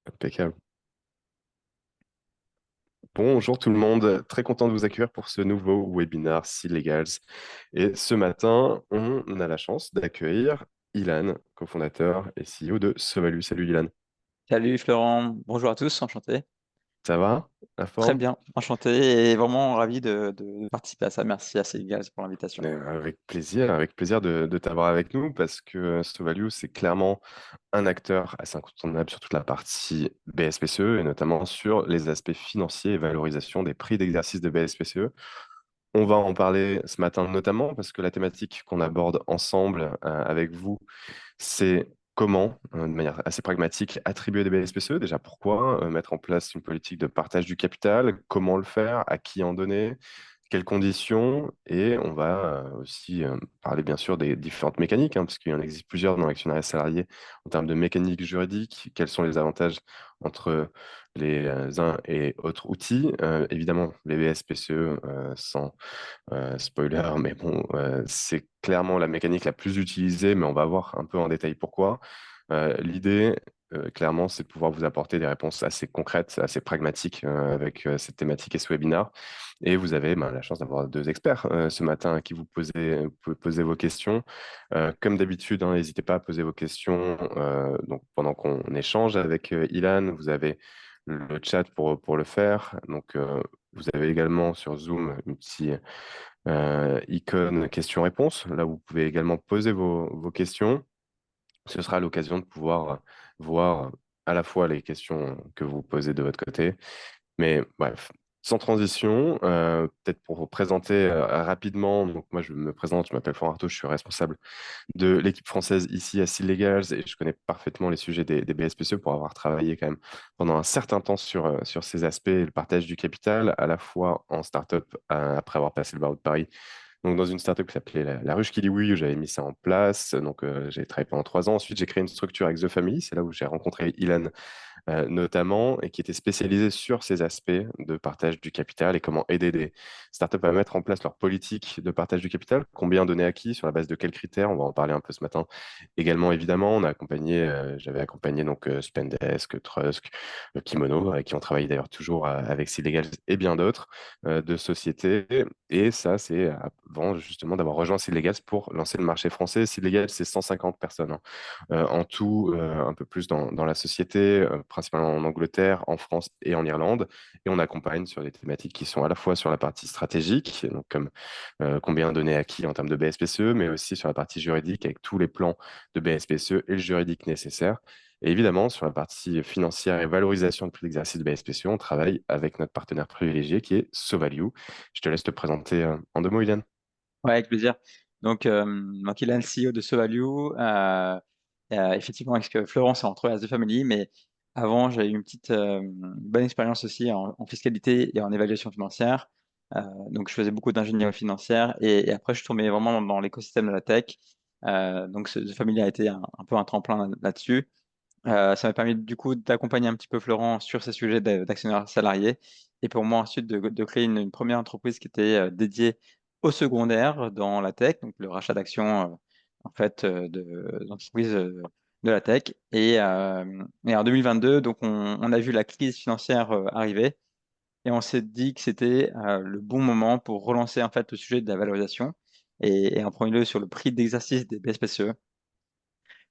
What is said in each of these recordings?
Impeccable. Bonjour tout le monde, très content de vous accueillir pour ce nouveau webinaire Legals. Et ce matin, on a la chance d'accueillir Ilan, cofondateur et CEO de Sovalue. Salut Ilan, Salut Florent, bonjour à tous, enchanté. ça va? La Très forme? bien, enchanté et vraiment ravi de participer à ça. Merci à Cégaz pour l'invitation. Avec plaisir de t'avoir avec nous parce que Sovalue, c'est clairement un acteur assez incontournable sur toute la partie BSPCE et notamment sur les aspects financiers et valorisation des prix d'exercice de BSPCE. On va en parler ce matin notamment parce que la thématique qu'on aborde ensemble avec vous, c'est comment, de manière assez pragmatique, attribuer des BSPCE. Déjà, pourquoi mettre en place une politique de partage du capital, comment le faire, à qui en donner, quelles conditions, et on va aussi parler bien sûr des différentes mécaniques, hein, parce qu'il y en existe plusieurs dans l'actionnariat salarié en termes de mécanique juridique, quels sont les avantages entre les uns et autres outils. Évidemment, les BSPCE, sans spoiler, mais bon, c'est clairement la mécanique la plus utilisée, mais on va voir un peu en détail pourquoi. L'idée, clairement, c'est de pouvoir vous apporter des réponses assez concrètes, assez pragmatiques avec cette thématique et ce webinaire. Et vous avez la chance d'avoir deux experts ce matin à qui vous pouvez poser vos questions. Comme d'habitude, hein, n'hésitez pas à poser vos questions donc pendant qu'on échange avec Ilan. Vous avez le chat pour le faire. Donc, vous avez également sur Zoom une petite icône questions-réponses, là où vous pouvez également poser vos questions. Ce sera l'occasion de pouvoir voir à la fois les questions que vous posez de votre côté, mais bref, sans transition, peut-être pour vous présenter rapidement, donc moi je me présente, je m'appelle Florent Artaud, je suis responsable de l'équipe française ici à Seal Legals et je connais parfaitement les sujets des BSPCE pour avoir travaillé quand même pendant un certain temps sur ces aspects, le partage du capital, à la fois en startup après avoir passé le barreau de Paris. Donc, dans une startup qui s'appelait la Ruche Kiliwi, où j'avais mis ça en place. Donc, j'ai travaillé pendant 3 ans. Ensuite, j'ai créé une structure avec The Family. C'est là où j'ai rencontré Ilan notamment, et qui était spécialisé sur ces aspects de partage du capital et comment aider des startups à mettre en place leur politique de partage du capital, combien donner à qui, sur la base de quels critères, on va en parler un peu ce matin. Également, évidemment, j'avais accompagné donc Spendesk, Trusk, Kimono, avec qui on travaille d'ailleurs toujours avec Sealegal et bien d'autres de sociétés. Et ça, c'est avant justement d'avoir rejoint Sealegal pour lancer le marché français. Sealegal, c'est 150 personnes, hein, en tout, un peu plus dans la société, principalement en Angleterre, en France et en Irlande. Et on accompagne sur des thématiques qui sont à la fois sur la partie stratégique, donc comme combien donner à qui en termes de BSPCE, mais aussi sur la partie juridique avec tous les plans de BSPCE et le juridique nécessaire. Et évidemment, sur la partie financière et valorisation de prix d'exercice de BSPCE, on travaille avec notre partenaire privilégié qui est Sovalue. Je te laisse te présenter en 2 mots, Ilan. Ouais, avec plaisir. Donc il a le CEO de SoValue. Effectivement, avec Florent, c'est entre as The Family, mais avant, j'ai eu une petite bonne expérience aussi en fiscalité et en évaluation financière. Donc, je faisais beaucoup d'ingénierie financière et après, je suis tombé vraiment dans l'écosystème de la tech. The Family a été un peu un tremplin là-dessus. Ça m'a permis du coup d'accompagner un petit peu Florent sur ces sujets d'actionnaire salarié et pour moi ensuite de créer une première entreprise qui était dédiée au secondaire dans la tech, donc le rachat d'actions d'entreprises de la tech. Et en 2022, donc on a vu la crise financière arriver et on s'est dit que c'était le bon moment pour relancer en fait le sujet de la valorisation et en premier lieu sur le prix d'exercice des BSPCE.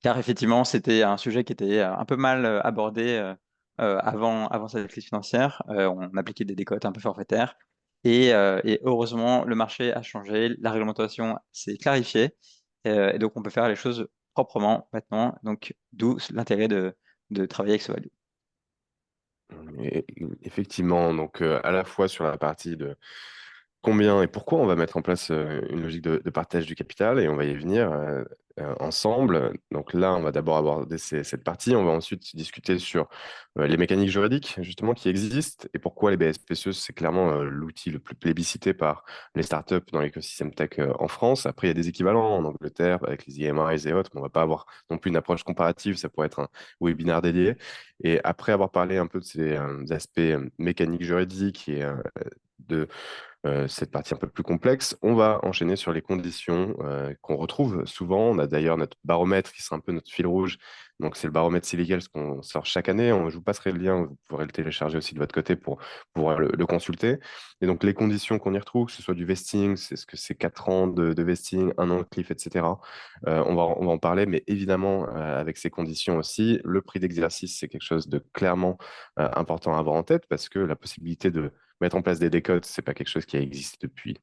Car effectivement, c'était un sujet qui était un peu mal abordé avant cette crise financière. On appliquait des décotes un peu forfaitaires. Et heureusement, le marché a changé, la réglementation s'est clarifiée. Et donc, on peut faire les choses proprement maintenant. Donc, d'où l'intérêt de travailler avec ce value. Et effectivement, donc à la fois sur la partie de combien et pourquoi on va mettre en place une logique de partage du capital et on va y venir ensemble. Donc là, on va d'abord aborder cette partie. On va ensuite discuter sur les mécaniques juridiques justement qui existent et pourquoi les BSPCE, c'est clairement l'outil le plus plébiscité par les startups dans l'écosystème tech en France. Après, il y a des équivalents en Angleterre avec les IMIs et autres, mais on va pas avoir non plus une approche comparative. Ça pourrait être un webinaire dédié. Et après avoir parlé un peu de ces aspects mécaniques juridiques et de cette partie un peu plus complexe, on va enchaîner sur les conditions qu'on retrouve souvent. On a d'ailleurs notre baromètre qui sera un peu notre fil rouge Donc, c'est le baromètre Illegals qu'on sort chaque année. Je vous passerai le lien, vous pourrez le télécharger aussi de votre côté pour pouvoir le consulter. Et donc, les conditions qu'on y retrouve, que ce soit du vesting, c'est ce que c'est 4 ans de vesting, 1 an de cliff, etc. On va en parler, mais évidemment, avec ces conditions aussi, le prix d'exercice, c'est quelque chose de clairement important à avoir en tête parce que la possibilité de mettre en place des décodes, c'est pas quelque chose qui existe depuis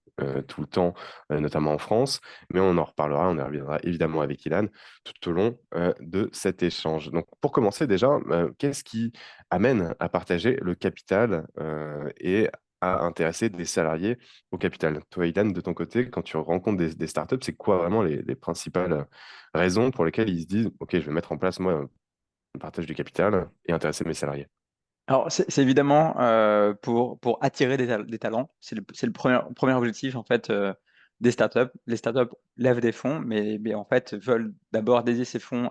tout le temps, notamment en France, mais on en reparlera, on y reviendra évidemment avec Ilan tout au long de cet échange. Donc, pour commencer déjà, qu'est-ce qui amène à partager le capital et à intéresser des salariés au capital? Toi, Ilan, de ton côté, quand tu rencontres des startups, c'est quoi vraiment les principales raisons pour lesquelles ils se disent, OK, je vais mettre en place, moi, un partage du capital et intéresser mes salariés? Alors, c'est évidemment pour attirer des talents. C'est le premier objectif en fait des startups. Les startups lèvent des fonds, mais en fait veulent d'abord dédier ces fonds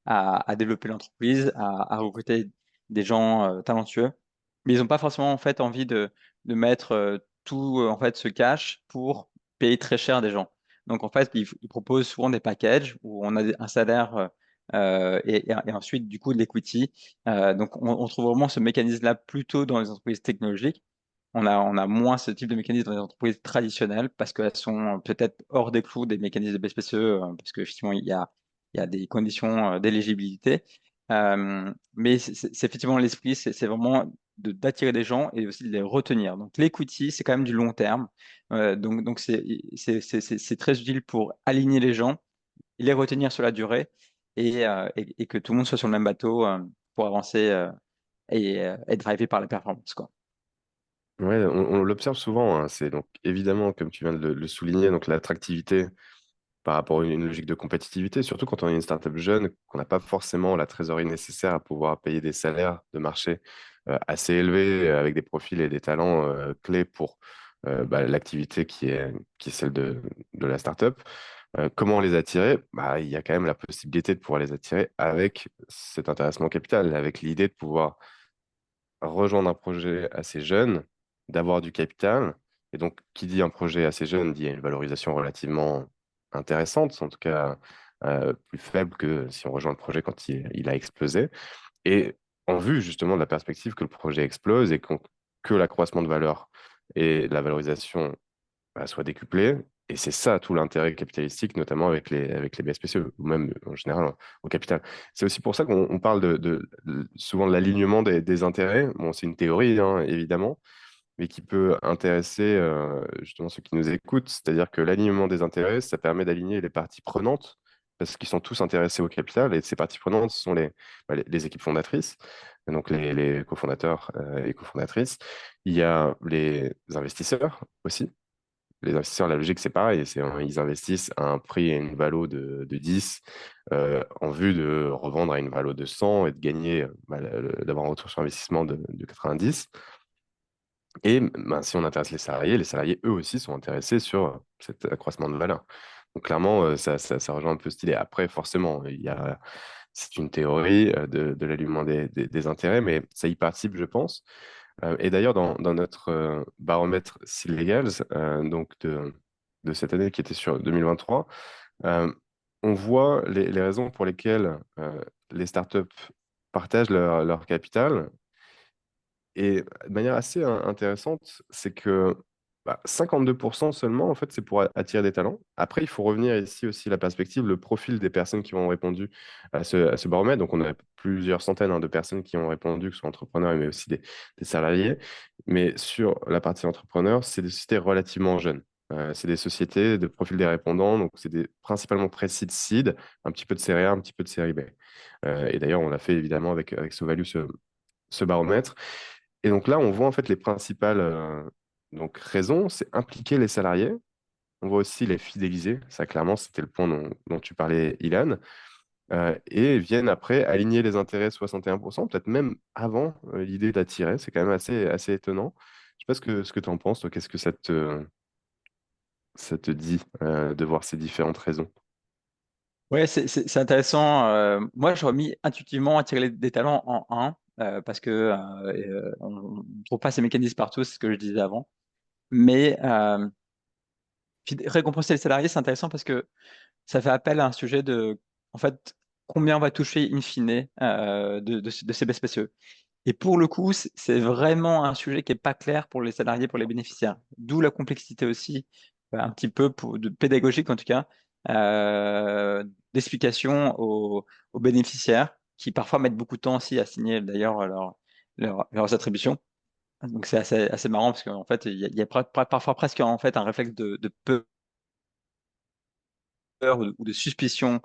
à développer l'entreprise, à recruter des gens talentueux. Mais ils n'ont pas forcément en fait envie de mettre tout en fait ce cash pour payer très cher des gens. Donc en fait, ils proposent souvent des packages où on a un salaire et ensuite du coup de l'equity. Donc, on trouve vraiment ce mécanisme-là plutôt dans les entreprises technologiques. On a moins ce type de mécanisme dans les entreprises traditionnelles parce qu'elles sont peut-être hors des clous des mécanismes de BSPCE, parce qu'effectivement, il y a des conditions d'éligibilité. Mais c'est effectivement l'esprit, c'est vraiment d'attirer des gens et aussi de les retenir. Donc, l'equity, c'est quand même du long terme. Donc c'est très utile pour aligner les gens, les retenir sur la durée et que tout le monde soit sur le même bateau pour avancer et être drivé par la performance, quoi. Ouais, on l'observe souvent, hein. C'est donc évidemment, comme tu viens de le souligner, donc l'attractivité par rapport à une logique de compétitivité, surtout quand on est une startup jeune, qu'on n'a pas forcément la trésorerie nécessaire à pouvoir payer des salaires de marché assez élevés, avec des profils et des talents clés pour l'activité qui est celle de la startup. Comment les attirer? Bah, il y a quand même la possibilité de pouvoir les attirer avec cet intéressement capital, avec l'idée de pouvoir rejoindre un projet assez jeune, d'avoir du capital. Et donc, qui dit un projet assez jeune dit une valorisation relativement intéressante, en tout cas plus faible que si on rejoint le projet quand il a explosé. Et en vue justement de la perspective que le projet explose et que l'accroissement de valeur et la valorisation soit décuplé. Et c'est ça tout l'intérêt capitalistique, notamment avec les BSPCE, ou même en général au capital. C'est aussi pour ça qu'on parle souvent de l'alignement des intérêts. Bon, c'est une théorie, hein, évidemment, mais qui peut intéresser justement ceux qui nous écoutent. C'est-à-dire que l'alignement des intérêts, ça permet d'aligner les parties prenantes, parce qu'ils sont tous intéressés au capital, et ces parties prenantes sont les équipes fondatrices, donc les cofondateurs et cofondatrices. Il y a les investisseurs aussi. Les investisseurs, la logique, c'est pareil. Ils investissent à un prix et une valo de 10 en vue de revendre à une valo de 100 et de gagner, d'avoir un retour sur investissement de 90. Et ben, si on intéresse les salariés, eux aussi, sont intéressés sur cet accroissement de valeur. Donc, clairement, ça rejoint un peu cette idée. Après, forcément, c'est une théorie de l'alignement des intérêts, mais ça y participe, je pense. Et d'ailleurs, dans notre baromètre Sillegals, donc de cette année qui était sur 2023, euh, on voit les raisons pour lesquelles les startups partagent leur capital. Et de manière assez intéressante, c'est que 52% seulement, en fait, c'est pour attirer des talents. Après, il faut revenir ici aussi la perspective, le profil des personnes qui ont répondu à ce baromètre. Donc, on a plusieurs centaines, hein, de personnes qui ont répondu, que ce soit entrepreneurs, mais aussi des salariés. Mais sur la partie entrepreneur, c'est des sociétés relativement jeunes. C'est des sociétés de profil des répondants, donc c'est principalement pré-seed, seed, un petit peu de série A, un petit peu de série B. Et d'ailleurs, on l'a fait évidemment avec SoValue ce baromètre. Et donc là, on voit en fait les principales donc, raisons, c'est impliquer les salariés. On voit aussi les fidéliser. Ça, clairement, c'était le point dont tu parlais, Ilan. Et viennent après aligner les intérêts 61%, peut-être même avant l'idée d'attirer. C'est quand même assez étonnant. Je sais pas ce que tu en penses, toi. Qu'est-ce que ça te dit de voir ces différentes raisons? Ouais, c'est intéressant. Moi, j'aurais mis intuitivement attirer des talents en un parce que on ne trouve pas ces mécanismes partout, c'est ce que je disais avant. Mais récompenser les salariés, c'est intéressant parce que ça fait appel à un sujet en fait, combien on va toucher in fine de ces BSPCE. Et pour le coup, c'est vraiment un sujet qui n'est pas clair pour les salariés, pour les bénéficiaires. D'où la complexité aussi, un petit peu de pédagogique en tout cas, euh, d'explication aux bénéficiaires, qui parfois mettent beaucoup de temps aussi à signer d'ailleurs leurs attributions. Donc c'est assez marrant parce qu'en fait, il y a parfois presque en fait un réflexe de peur ou de suspicion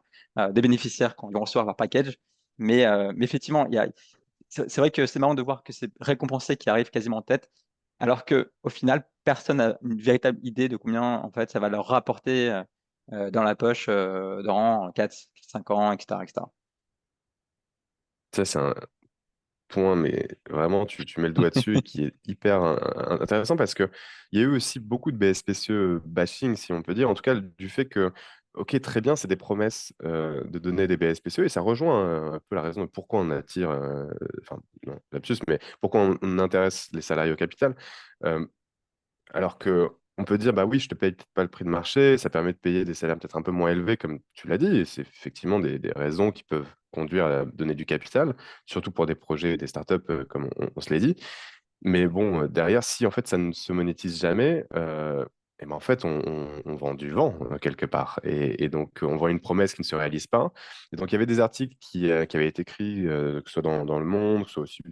des bénéficiaires quand ils vont recevoir leur package. Mais effectivement, c'est vrai que c'est marrant de voir que c'est récompensé qui arrive quasiment en tête, alors que au final, personne n'a une véritable idée de combien en fait ça va leur rapporter dans la poche dans 4, 5 ans, etc., etc. Ça, c'est un point, mais vraiment, tu mets le doigt dessus et qui est hyper intéressant parce que il y a eu aussi beaucoup de BSPCE bashing, si on peut dire, en tout cas du fait que, ok, très bien, c'est des promesses de donner des BSPCE et ça rejoint un peu la raison de pourquoi on attire, enfin, non, lapsus, mais pourquoi on intéresse les salariés au capital. Euh, Alors que on peut dire, bah oui, je te paye peut-être pas le prix de marché, ça permet de payer des salaires peut-être un peu moins élevés, comme tu l'as dit, et c'est effectivement des raisons qui peuvent conduire à donner du capital, surtout pour des projets, des startups, comme on se l'est dit. Mais bon, derrière, si en fait ça ne se monétise jamais, et ben en fait on vend du vent quelque part. Et donc on vend une promesse qui ne se réalise pas. Et donc il y avait des articles qui avaient été écrits, que ce soit dans Le Monde, que ce soit aussi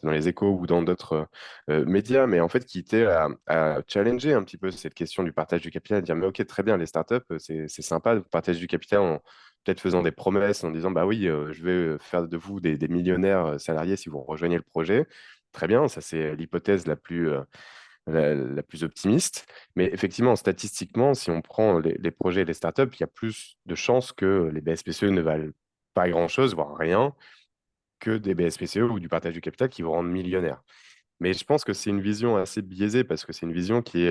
dans les Échos ou dans d'autres médias, mais en fait qui étaient à challenger un petit peu cette question du partage du capital, à dire mais ok, très bien, les startups, c'est sympa de partager du capital en peut-être faisant des promesses, en disant bah oui, je vais faire de vous des millionnaires salariés si vous rejoignez le projet. Très bien, ça c'est l'hypothèse la plus optimiste. Mais effectivement, statistiquement, si on prend les projets et les startups, il y a plus de chances que les BSPCE ne valent pas grand-chose, voire rien, que des BSPCE ou du partage du capital qui vont rendre millionnaires. Mais je pense que c'est une vision assez biaisée parce que c'est une vision qui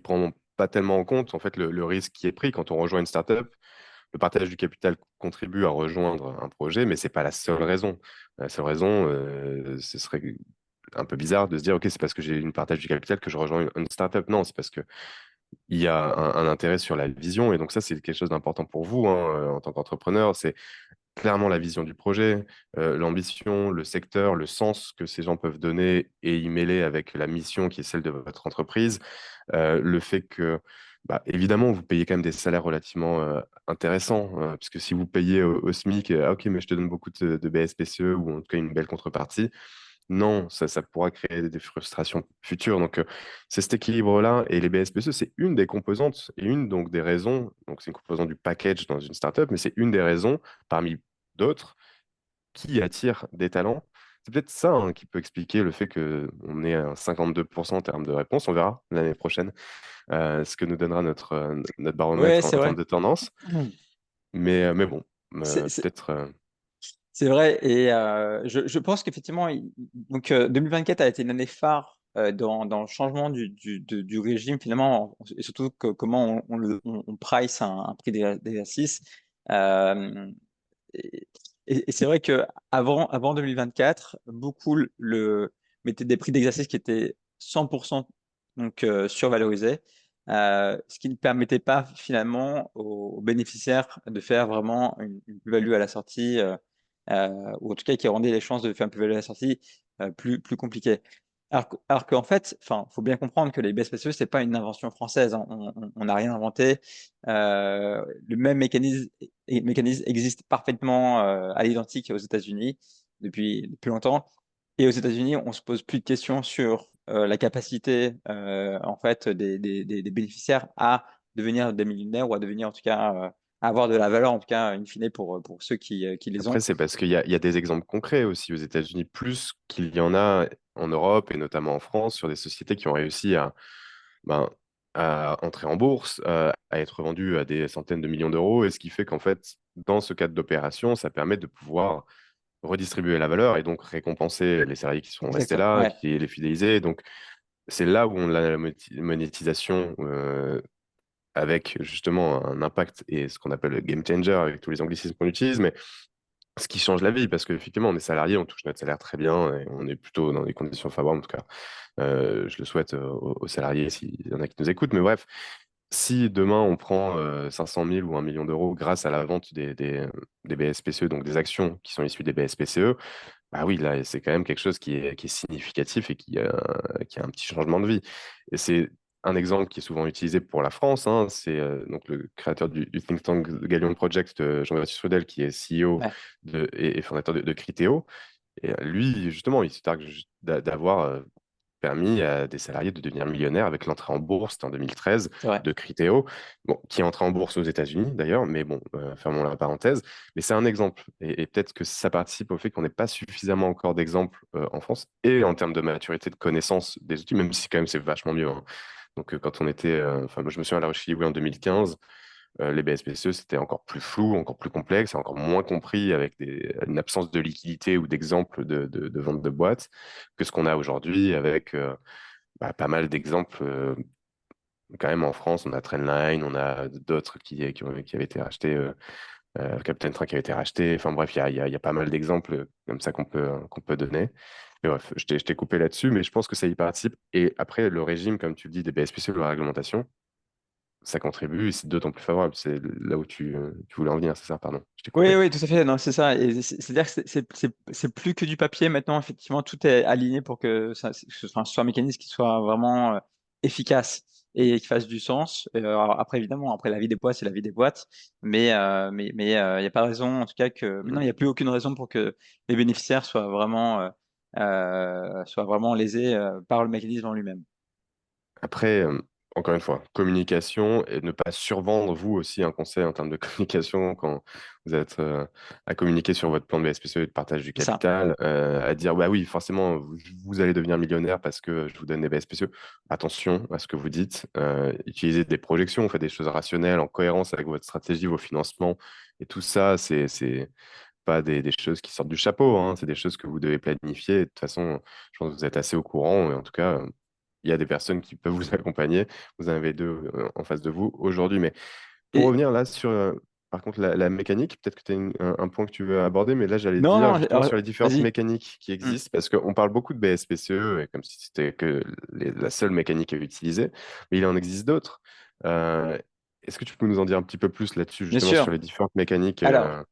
prend pas tellement en compte en fait le risque qui est pris quand on rejoint une startup. Le partage du capital contribue à rejoindre un projet, mais c'est pas la seule raison. La seule raison, ce serait un peu bizarre de se dire, OK, c'est parce que j'ai une partage du capital que je rejoins une startup. Non, c'est parce que il y a un intérêt sur la vision. Et donc ça, c'est quelque chose d'important pour vous hein, en tant qu'entrepreneur. C'est clairement la vision du projet, l'ambition, le secteur, le sens que ces gens peuvent donner et y mêler avec la mission qui est celle de votre entreprise. Le fait que, bah, évidemment, vous payez quand même des salaires relativement intéressants, parce que si vous payez au SMIC, ah, ok, mais je te donne beaucoup de BSPCE ou en tout cas une belle contrepartie, non, ça pourra créer des frustrations futures. Donc, c'est cet équilibre-là. Et les BSPCE, c'est une des composantes et une donc des raisons. Donc, c'est une composante du package dans une startup, mais c'est une des raisons parmi d'autres qui attire des talents. C'est peut-être ça hein, qui peut expliquer le fait qu'on ait un 52% en termes de réponse. On verra l'année prochaine ce que nous donnera notre Ouais, baromètre c'est en termes vrai. de tendance. Mais bon, C'est c'est- peut-être. c'est vrai. Et je pense qu'effectivement, donc 2024 a été une année phare dans le changement du régime finalement, et surtout comment on price un prix d'exercice. Euh, Et, et c'est vrai que avant 2024, beaucoup mettaient des prix d'exercice qui étaient 100% donc, survalorisés, ce qui ne permettait pas finalement aux bénéficiaires de faire vraiment une plus-value à la sortie, ou en tout cas qui rendait les chances de faire une plus-value à la sortie plus compliquées. Alors qu'en fait, enfin, faut bien comprendre que les BSPCE, c'est pas une invention française, hein. On n'a rien inventé. Le même mécanisme existe parfaitement à l'identique aux États-Unis depuis longtemps. Et aux États-Unis, on se pose plus de questions sur la capacité en fait des bénéficiaires à devenir des millionnaires ou à devenir en tout cas à avoir de la valeur en tout cas in fine pour ceux qui les Après, ont. c'est parce qu'il y a des exemples concrets aussi aux États-Unis, plus qu'il y en a en Europe et notamment en France, sur des sociétés qui ont réussi ben, à entrer en bourse, à être vendues à des centaines de millions d'euros. Et ce qui fait qu'en fait, dans ce cadre d'opération, ça permet de pouvoir redistribuer la valeur et donc récompenser les salariés qui sont restés Exactement. là, Ouais. qui les fidéliser. Donc, c'est là où on a la monétisation avec justement un impact et ce qu'on appelle le game changer avec tous les anglicismes qu'on utilise, mais ce qui change la vie parce qu'effectivement, on est salarié, on touche notre salaire très bien et on est plutôt dans des conditions favorables en tout cas. Je le souhaite aux salariés s'il y en a qui nous écoutent, mais bref. si demain on prend 500 000 ou 1 million d'euros grâce à la vente des BSPCE, donc des actions qui sont issues des BSPCE, bah oui, là, c'est quand même quelque chose qui est significatif et qui a un petit changement de vie. Et c'est un exemple qui est souvent utilisé pour la France, hein. C'est donc le créateur du think tank Galion Project, Jean-Baptiste Rudel, qui est CEO Ouais, et fondateur de Criteo. Et lui, justement, il se targue d'avoir permis à des salariés de devenir millionnaires avec l'entrée en bourse, c'était en 2013, c'est vrai. de Criteo, bon, qui est entré en bourse aux États-Unis d'ailleurs, mais bon, fermons la parenthèse. Mais c'est un exemple. Et peut-être que ça participe au fait qu'on n'ait pas suffisamment encore d'exemples en France, et en termes de maturité, de connaissance des outils, même si quand même c'est vachement mieux, hein. Donc quand on était, enfin moi je me souviens à La Roche-Guyon en 2015, les BSPCE, c'était encore plus flou, encore plus complexe, encore moins compris avec une absence de liquidité ou d'exemples de vente de boîtes que ce qu'on a aujourd'hui avec pas mal d'exemples. Quand même, en France, on a Trendline, on a d'autres qui avaient été rachetés, Captain Train qui a été racheté. Enfin bref, il y a pas mal d'exemples comme ça qu'on peut donner. Mais bref, je t'ai coupé là-dessus, mais je pense que ça y participe. Et après, le régime, comme tu le dis, des BSPCE, la réglementation, ça contribue et c'est d'autant plus favorable. C'est là où tu voulais en venir, c'est ça, pardon, je t'ai Oui, coupé. oui, tout à fait. Non, c'est ça. Et c'est-à-dire que c'est plus que du papier maintenant. Effectivement, tout est aligné pour que ce soit un mécanisme qui soit vraiment efficace et qui fasse du sens. Alors, après, évidemment, après la vie des boîtes, c'est la vie des boîtes. Mais il n'y a pas de raison, en tout cas, que maintenant, il n'y a plus aucune raison pour que les bénéficiaires soient vraiment lésés par le mécanisme en lui-même. Après, encore une fois, communication et ne pas survendre, vous aussi, un conseil en termes de communication quand vous êtes à communiquer sur votre plan de BSPCE et de partage du C'est ça. capital, à dire, bah oui, forcément, vous allez devenir millionnaire parce que je vous donne des BSPCE. Attention à ce que vous dites. Utilisez des projections, faites des choses rationnelles, en cohérence avec votre stratégie, vos financements. Et tout ça, c'est pas des choses qui sortent du chapeau, hein. C'est des choses que vous devez planifier. Et de toute façon, je pense que vous êtes assez au courant. Et en tout cas, il y a des personnes qui peuvent vous accompagner. Vous en avez deux en face de vous aujourd'hui. Mais pour Et revenir là sur, par contre, la mécanique, peut-être que tu as un point que tu veux aborder, mais là, j'allais non, dire non, justement alors, sur les différentes vas-y. mécaniques qui Hmm. existent, parce qu'on parle beaucoup de BSPCE, et comme si c'était que la seule mécanique à utiliser, mais il en existe d'autres. Euh, Est-ce que tu peux nous en dire un petit peu plus là-dessus, Bien justement, sûr. sur les différentes mécaniques Alors,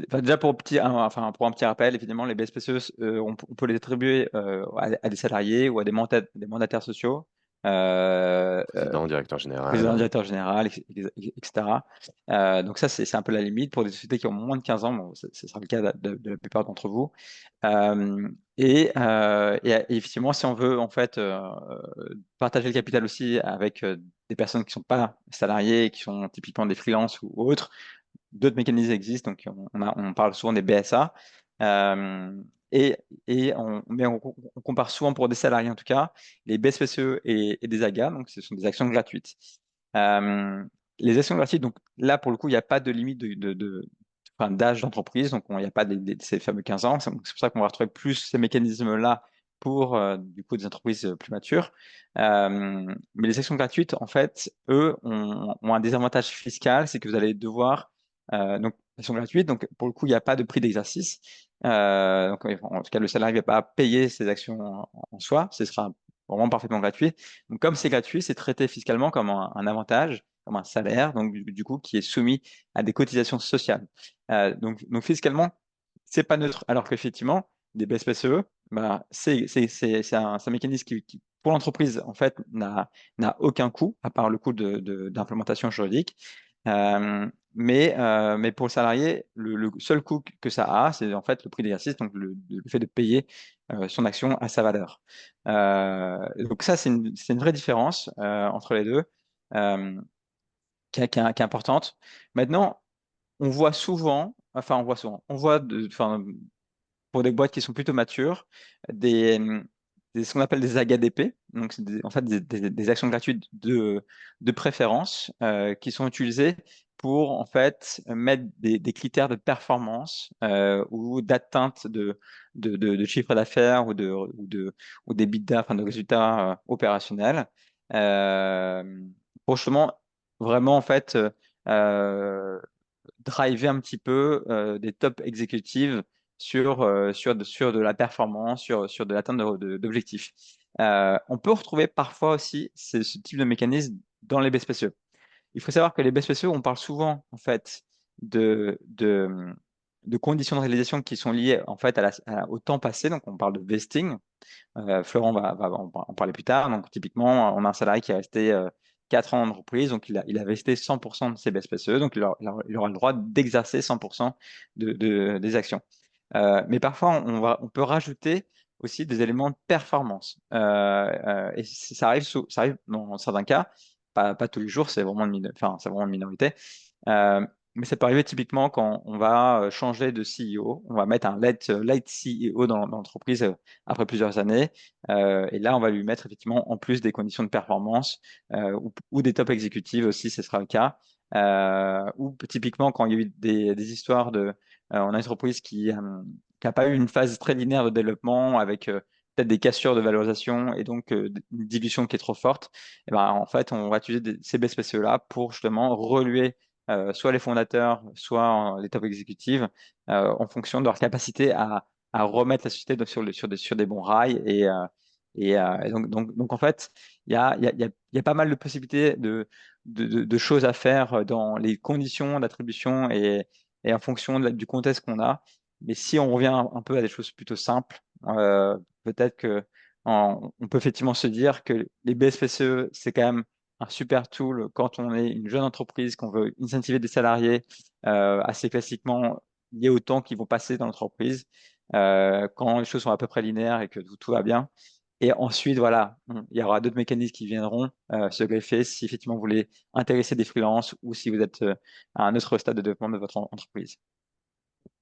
enfin, déjà pour un petit rappel, évidemment, les BSPCE, on peut les attribuer à des salariés ou à des mandataires sociaux, euh, euh, président, directeur général? président, directeur général, etc. Donc ça, c'est un peu la limite pour des sociétés qui ont moins de 15 ans. Bon, ce sera le cas de la plupart d'entre vous. Et effectivement, si on veut en fait partager le capital aussi avec des personnes qui ne sont pas salariées, qui sont typiquement des freelances ou autres, d'autres mécanismes existent, donc on parle souvent des BSA. Euh, mais on compare souvent pour des salariés en tout cas, les BSPCE et des AGA, donc ce sont des actions gratuites. Euh, les actions gratuites, donc là pour le coup, il n'y a pas de limite enfin, d'âge d'entreprise, donc il n'y a pas ces fameux 15 ans. C'est pour ça qu'on va retrouver plus ces mécanismes-là pour du coup des entreprises plus matures. Mais les actions gratuites, en fait, eux, ont un désavantage fiscal, c'est que vous allez devoir donc, elles sont gratuites. Donc, pour le coup, il n'y a pas de prix d'exercice. Donc, en tout cas, le salarié ne va pas payer ses actions en soi. Ce sera vraiment parfaitement gratuit. Donc, comme c'est gratuit, c'est traité fiscalement comme un avantage, comme un salaire, donc du coup, qui est soumis à des cotisations sociales. Donc fiscalement, c'est pas neutre. Alors qu'effectivement, des BSPCE, bah, c'est un mécanisme qui, pour l'entreprise, en fait, n'a aucun coût, à part le coût d'implémentation juridique. Mais pour le salarié, le seul coût que ça a, c'est en fait le prix d'exercice, donc le fait de payer son action à sa valeur. Donc ça, c'est une vraie différence entre les deux euh, qui est importante. Maintenant, on voit pour des boîtes qui sont plutôt matures, des, ce qu'on appelle des AGADP, donc c'est en fait des actions gratuites de préférence qui sont utilisées pour en fait mettre des critères de performance ou d'atteinte de chiffre d'affaires ou des bidas, enfin de résultats opérationnels, euh, pour justement vraiment en fait euh, driver un petit peu des top exécutives sur de la performance, sur de l'atteinte d'objectifs. On peut retrouver parfois aussi ce type de mécanisme dans les BSPCE. Il faut savoir que les BSPCE, on parle souvent en fait de conditions de réalisation qui sont liées en fait au temps passé. Donc on parle de vesting. Florent va en parler plus tard. Donc typiquement, on a un salarié qui est resté 4 ans en entreprise, donc il a vesté 100% de ses BSPCE, donc il aura le droit d'exercer 100% des actions. Mais parfois, on peut rajouter aussi des éléments de performance. Et ça arrive dans certains cas, pas tous les jours, c'est vraiment une minorité. Euh, mais ça peut arriver typiquement quand on va changer de CEO, on va mettre un light CEO dans l'entreprise après plusieurs années, et là on va lui mettre effectivement en plus des conditions de performance ou des top exécutives aussi, ce sera le cas. Ou typiquement quand il y a eu des histoires on a une entreprise qui n'a pas eu une phase très linéaire de développement avec peut-être des cassures de valorisation et donc une dilution qui est trop forte, et ben, en fait, on va utiliser ces BSPCE-là pour justement reluer soit les fondateurs, soit les top exécutives en fonction de leur capacité à remettre la société sur des bons rails. Et donc, en fait, il y a pas mal de possibilités de choses à faire dans les conditions d'attribution et en fonction du contexte qu'on a. Mais si on revient un peu à des choses plutôt simples, peut-être que on peut effectivement se dire que les BSPCE, c'est quand même un super tool quand on est une jeune entreprise, qu'on veut incentiver des salariés assez classiquement liés au temps qu'ils vont passer dans l'entreprise, quand les choses sont à peu près linéaires et que tout va bien. Et ensuite, voilà, il y aura d'autres mécanismes qui viendront se greffer si effectivement vous voulez intéresser des freelances ou si vous êtes à un autre stade de développement de votre entreprise.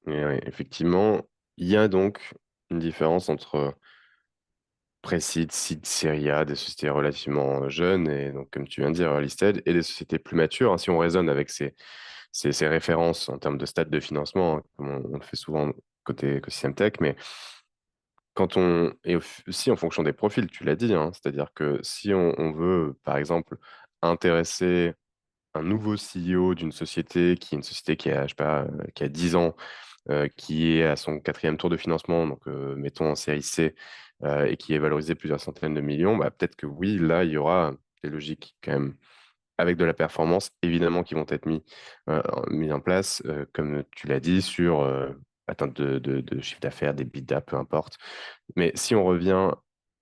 Et oui, effectivement, il y a donc une différence entre pré-seed, seed, série A, des sociétés relativement jeunes et donc, comme tu viens de dire, early stage, et des sociétés plus matures, hein. Si on raisonne avec ces références en termes de stade de financement, hein, comme on le fait souvent côté écosystème tech, mais aussi en fonction des profils, tu l'as dit, hein, c'est-à-dire que si on veut, par exemple, intéresser un nouveau CEO d'une société qui est une société qui a, je sais pas, qui a 10 ans, qui est à son quatrième tour de financement, donc mettons en série C, et qui est valorisé plusieurs centaines de millions, bah, peut-être que oui, là, il y aura des logiques quand même avec de la performance, évidemment, qui vont être mis en place, comme tu l'as dit, sur atteinte de chiffre d'affaires, des bidas, peu importe. Mais si on revient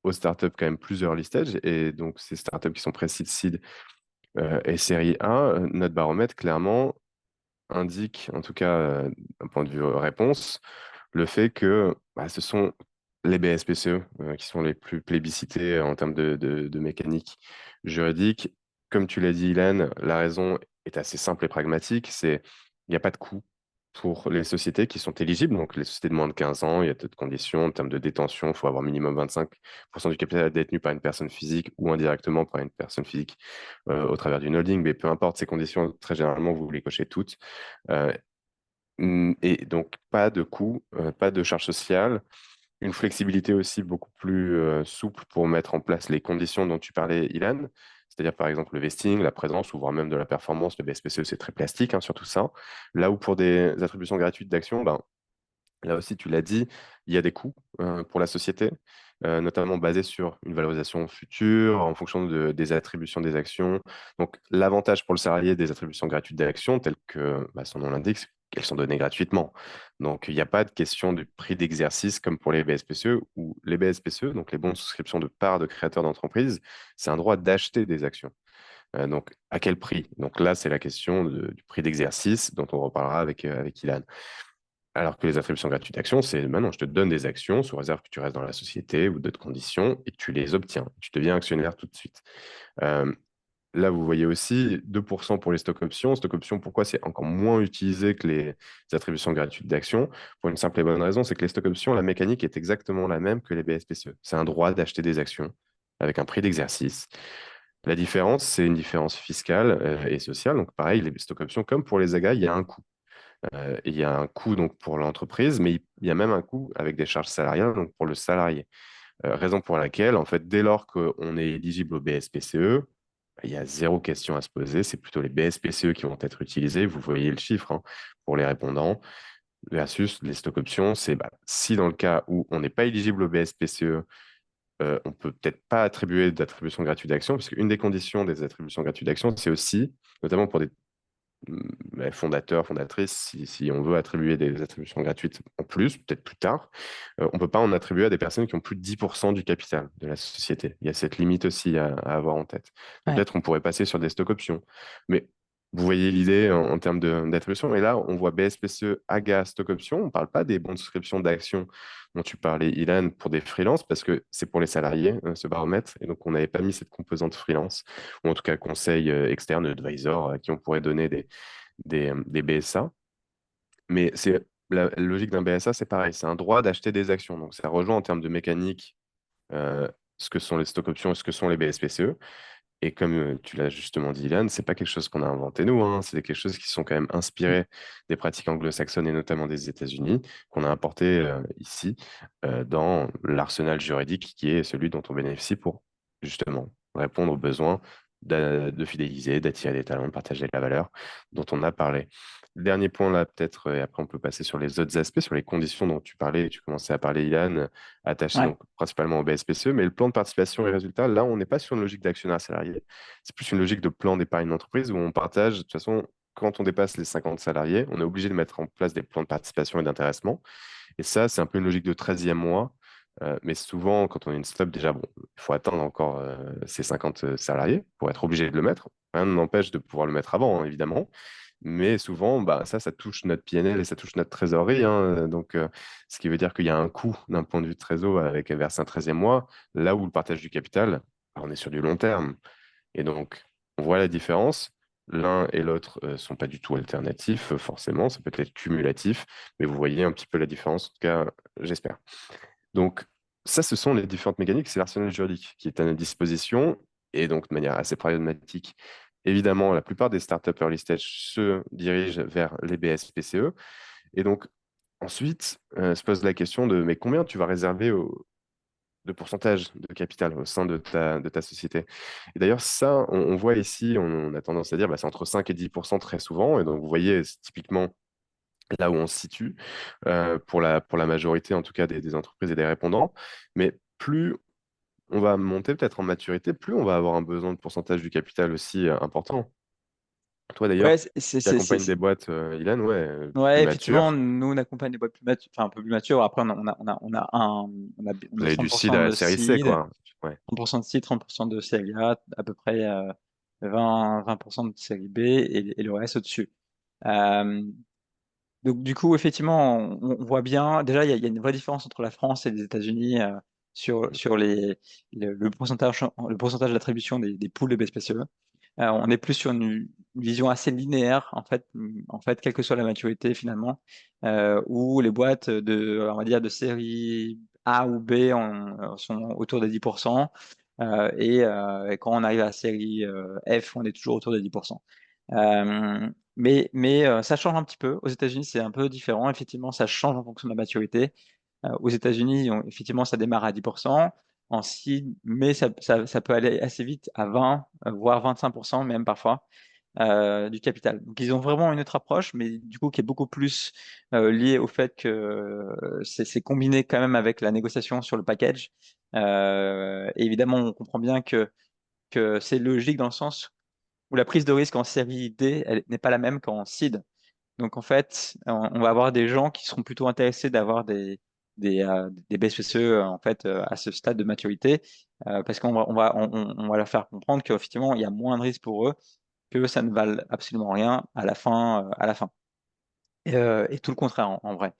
aux startups quand même plus early stage, et donc ces startups qui sont pré-seed, seed, et série A, notre baromètre, clairement, indique, en tout cas d'un point de vue réponse, le fait que bah, ce sont les BSPCE qui sont les plus plébiscités en termes de mécanique juridique. Comme tu l'as dit, Ilan, la raison est assez simple et pragmatique, c'est il n'y a pas de coût pour les sociétés qui sont éligibles, donc les sociétés de moins de 15 ans, il y a d'autres conditions en termes de détention, il faut avoir minimum 25% du capital détenu par une personne physique ou indirectement par une personne physique au travers d'une holding, mais peu importe ces conditions, très généralement, vous les cochez toutes. Euh, et donc, pas de coût, pas de charge sociale, une flexibilité aussi beaucoup plus souple pour mettre en place les conditions dont tu parlais, Ilan, c'est-à-dire par exemple le vesting, la présence ou voire même de la performance. Le BSPCE, c'est très plastique, hein, sur tout ça. Là où pour des attributions gratuites d'actions, ben, là aussi, tu l'as dit, il y a des coûts pour la société, notamment basés sur une valorisation future en fonction des attributions des actions. Donc, l'avantage pour le salarié des attributions gratuites d'actions, tel que bah, son nom l'indique, c'est qu'elles sont données gratuitement. Donc, il n'y a pas de question de prix d'exercice comme pour les BSPCE, ou les BSPCE, donc les bons de souscription de parts de créateurs d'entreprise, c'est un droit d'acheter des actions. Donc, à quel prix? Donc là, c'est la question du prix d'exercice dont on reparlera avec Ilan. Alors que les attributions gratuites d'actions, c'est maintenant, je te donne des actions sous réserve que tu restes dans la société ou d'autres conditions et que tu les obtiens. Tu deviens actionnaire tout de suite. Euh, Là, vous voyez aussi 2% pour les stock options. Stock options, pourquoi c'est encore moins utilisé que les attributions gratuites d'actions? Pour une simple et bonne raison, c'est que les stock options, la mécanique est exactement la même que les BSPCE. C'est un droit d'acheter des actions avec un prix d'exercice. La différence, c'est une différence fiscale et sociale. Donc, pareil, les stock options, comme pour les AGA, il y a un coût. Il y a un coût donc pour l'entreprise, mais il y a même un coût avec des charges salariales donc pour le salarié. Raison pour laquelle, en fait, dès lors qu'on est éligible au BSPCE, il y a zéro question à se poser. C'est plutôt les BSPCE qui vont être utilisés. Vous voyez le chiffre, hein, pour les répondants. Versus les stock options, c'est bah, si dans le cas où on n'est pas éligible au BSPCE, on peut peut-être pas attribuer d'attribution gratuite d'action, parce qu'une des conditions des attributions gratuites d'action, c'est aussi, notamment pour des fondateurs, fondatrices, si on veut attribuer des attributions gratuites en plus, peut-être plus tard, on ne peut pas en attribuer à des personnes qui ont plus de 10% du capital de la société. Il y a cette limite aussi à avoir en tête. Donc Ouais, peut-être on pourrait passer sur des stock options. Mais vous voyez l'idée en termes d'attribution. Et là, on voit BSPCE, AGA, stock options. On ne parle pas des bons de souscription d'actions dont tu parlais, Ilan, pour des freelances, parce que c'est pour les salariés, ce baromètre. Et donc, on n'avait pas mis cette composante freelance, ou en tout cas conseil externe, advisor, à qui on pourrait donner des BSA. Mais c'est la logique d'un BSA, c'est pareil, c'est un droit d'acheter des actions. Donc ça rejoint en termes de mécanique euh, ce que sont les stock options et ce que sont les BSPCE. Et comme tu l'as justement dit, Ilan, c'est pas quelque chose qu'on a inventé nous, hein, c'est quelque chose qui sont quand même inspirés des pratiques anglo-saxonnes et notamment des États-Unis, qu'on a importé ici dans l'arsenal juridique qui est celui dont on bénéficie pour justement répondre aux besoins de fidéliser, d'attirer des talents, de partager la valeur dont on a parlé. Le dernier point là, peut-être, et après on peut passer sur les autres aspects, sur les conditions dont tu parlais, et tu commençais à parler, Ilan, attaché ouais. donc principalement au BSPCE, mais le plan de participation et résultats, là, on n'est pas sur une logique d'actionnaire salarié. C'est plus une logique de plan d'épargne d'entreprise où on partage, de toute façon, quand on dépasse les 50 salariés, on est obligé de mettre en place des plans de participation et d'intéressement. Et ça, c'est un peu une logique de 13e mois. Mais souvent, quand on est une stop, déjà, bon, il faut atteindre encore ces 50 salariés pour être obligé de le mettre. Rien ne n'empêche de pouvoir le mettre avant, hein, évidemment. Mais souvent, bah, ça touche notre PNL et ça touche notre trésorerie, hein. Donc, ce qui veut dire qu'il y a un coût d'un point de vue de trésor avec verser un 13e mois, là où le partage du capital, bah, on est sur du long terme. Et donc, on voit la différence. L'un et l'autre ne sont pas du tout alternatifs, forcément. Ça peut être cumulatif, mais vous voyez un petit peu la différence, en tout cas, j'espère. Donc, ça, ce sont les différentes mécaniques. C'est l'arsenal juridique qui est à notre disposition. Et donc, de manière assez pragmatique, évidemment, la plupart des startups early stage se dirigent vers les BSPCE. Et donc, ensuite, se pose la question de mais combien tu vas réserver de pourcentage de capital au sein de ta société. Et d'ailleurs, ça, on voit ici, on a tendance à dire bah, c'est entre 5 et 10% très souvent. Et donc, vous voyez, c'est typiquement là où on se situe pour la majorité, en tout cas, des entreprises et des répondants. Mais plus on va monter peut-être en maturité, plus on va avoir un besoin de pourcentage du capital aussi important. Toi, Ouais, d'ailleurs, qui accompagne des boîtes, Ilan, ouais, plus ouais, effectivement, matures, nous, on accompagne des boîtes plus matures, enfin un peu plus matures. Après, on a vous avez du seed 30% à la de série C, seed, quoi. Ouais. 30% de seed, 30% de série A, à peu près 20% de série B et le reste au-dessus. Euh, donc, du coup, effectivement, on voit bien, déjà, il y a une vraie différence entre la France et les États-Unis sur le pourcentage d'attribution des pools de BSPCE. On est plus sur une vision assez linéaire, en fait, quelle que soit la maturité finalement, où les boîtes on va dire, de série A ou B sont autour des 10%, et quand on arrive à la série F, on est toujours autour des 10%. Mais ça change un petit peu. Aux États-Unis, c'est un peu différent. Effectivement, ça change en fonction de la maturité. Aux États-Unis, effectivement, ça démarre à 10% en seed, mais ça peut aller assez vite à 20, voire 25% même parfois du capital. Donc, ils ont vraiment une autre approche, mais du coup, qui est beaucoup plus liée au fait que c'est combiné quand même avec la négociation sur le package. Et évidemment, on comprend bien que c'est logique dans le sens où la prise de risque en série D, elle n'est pas la même qu'en seed. Donc en fait, on va avoir des gens qui seront plutôt intéressés d'avoir des BSPCE en fait à ce stade de maturité, parce qu'on va leur faire comprendre qu'effectivement il y a moins de risques pour eux, que ça ne valent absolument rien à la fin. Et tout le contraire en vrai.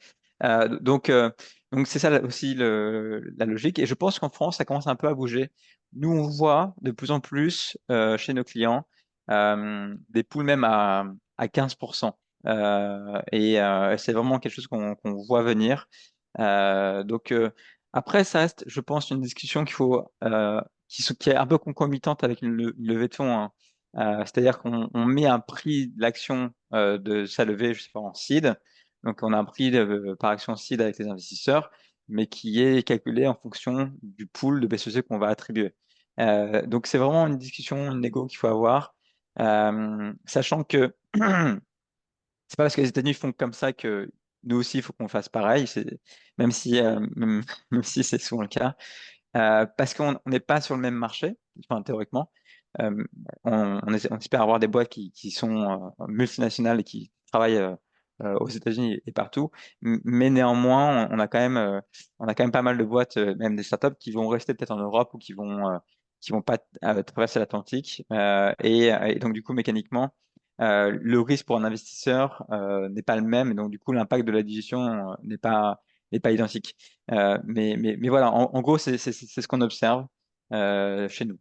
Donc c'est ça aussi la logique. Et je pense qu'en France, ça commence un peu à bouger. Nous, on voit de plus en plus chez nos clients des poules même à 15%. Et c'est vraiment quelque chose qu'on voit venir. Après, ça reste, je pense, une discussion qui est un peu concomitante avec une levée de fonds, hein. C'est-à-dire qu'on met un prix de l'action de sa levée, je sais pas, en seed. Donc, on a un prix par action seed avec les investisseurs, mais qui est calculé en fonction du pool de BCC qu'on va attribuer. Donc, c'est vraiment une discussion, une négo qu'il faut avoir, sachant que c'est pas parce que les États-Unis font comme ça que nous aussi, il faut qu'on fasse pareil. Même si c'est souvent le cas. Parce qu'on n'est pas sur le même marché, enfin, théoriquement. Euh, on espère avoir des boîtes qui sont multinationales et qui travaillent aux États-Unis et partout. Mais néanmoins, on a quand même pas mal de boîtes, même des startups, qui vont rester peut-être en Europe ou qui vont pas traverser l'Atlantique. Et donc, du coup, mécaniquement, le risque pour un investisseur n'est pas le même. Et donc, du coup, l'impact de la digestion n'est pas identique. Mais voilà, en gros, c'est ce qu'on observe chez nous.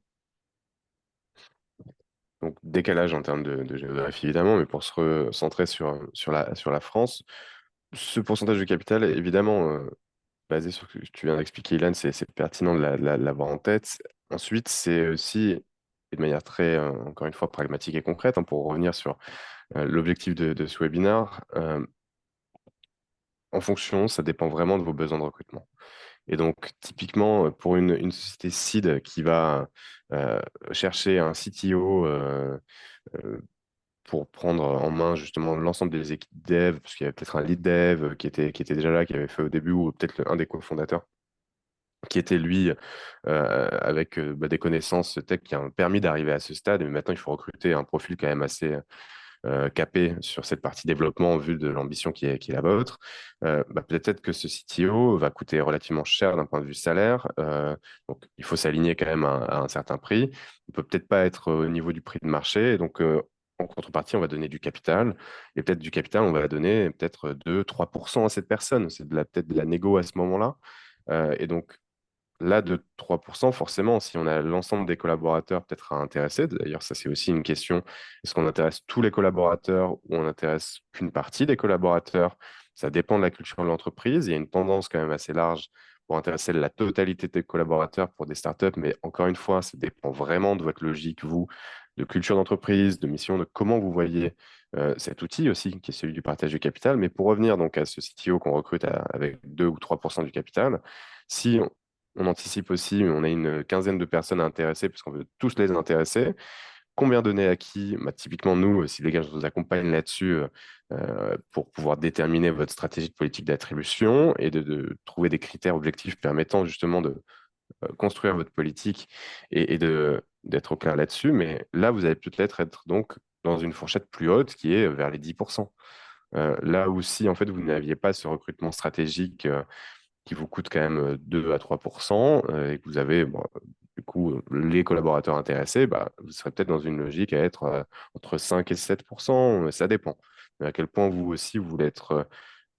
Donc, décalage en termes de géographie, évidemment, mais pour se recentrer sur la France, ce pourcentage de capital, évidemment, basé sur ce que tu viens d'expliquer, Ilan, c'est pertinent de l'avoir en tête. Ensuite, c'est aussi, et de manière très, encore une fois, pragmatique et concrète, hein, pour revenir sur l'objectif de ce webinaire, en fonction, ça dépend vraiment de vos besoins de recrutement. Et donc, typiquement, pour une société seed qui va euh, chercher un CTO euh, pour prendre en main justement l'ensemble des équipes dev, parce qu'il y avait peut-être un lead dev qui était déjà là, qui avait fait au début, ou peut-être un des cofondateurs, qui était lui avec des connaissances tech qui ont permis d'arriver à ce stade. Mais maintenant, il faut recruter un profil quand même assez capé sur cette partie développement en vue de l'ambition qui est la vôtre. Peut-être que ce CTO va coûter relativement cher d'un point de vue salaire. Donc, il faut s'aligner quand même à un certain prix. On peut peut-être pas être au niveau du prix de marché. Donc, en contrepartie, on va donner du capital. Et peut-être du capital, on va donner peut-être 2-3% à cette personne. C'est peut-être de la négo à ce moment-là. Et donc, là, de 3%, forcément, si on a l'ensemble des collaborateurs peut-être à intéresser, d'ailleurs, ça c'est aussi une question, est-ce qu'on intéresse tous les collaborateurs ou on intéresse qu'une partie des collaborateurs? Ça dépend de la culture de l'entreprise. Il y a une tendance quand même assez large pour intéresser la totalité des collaborateurs pour des startups, mais encore une fois, ça dépend vraiment de votre logique, vous, de culture d'entreprise, de mission, de comment vous voyez cet outil aussi, qui est celui du partage du capital. Mais pour revenir donc à ce CTO qu'on recrute avec 2 ou 3% du capital, si on anticipe aussi, on a une quinzaine de personnes à intéresser parce qu'on veut tous les intéresser. Combien donner à qui? Typiquement, nous, si les gars, je vous accompagne là-dessus pour pouvoir déterminer votre stratégie de politique d'attribution et de trouver des critères objectifs permettant justement de construire votre politique d'être au clair là-dessus. Mais là, vous allez peut-être être donc dans une fourchette plus haute qui est vers les 10%. Là où si en fait vous n'aviez pas ce recrutement stratégique qui vous coûte quand même 2 à 3 et que vous avez bon, du coup les collaborateurs intéressés, vous serez peut-être dans une logique à être entre 5 et 7%, ça dépend. Mais à quel point vous aussi vous voulez être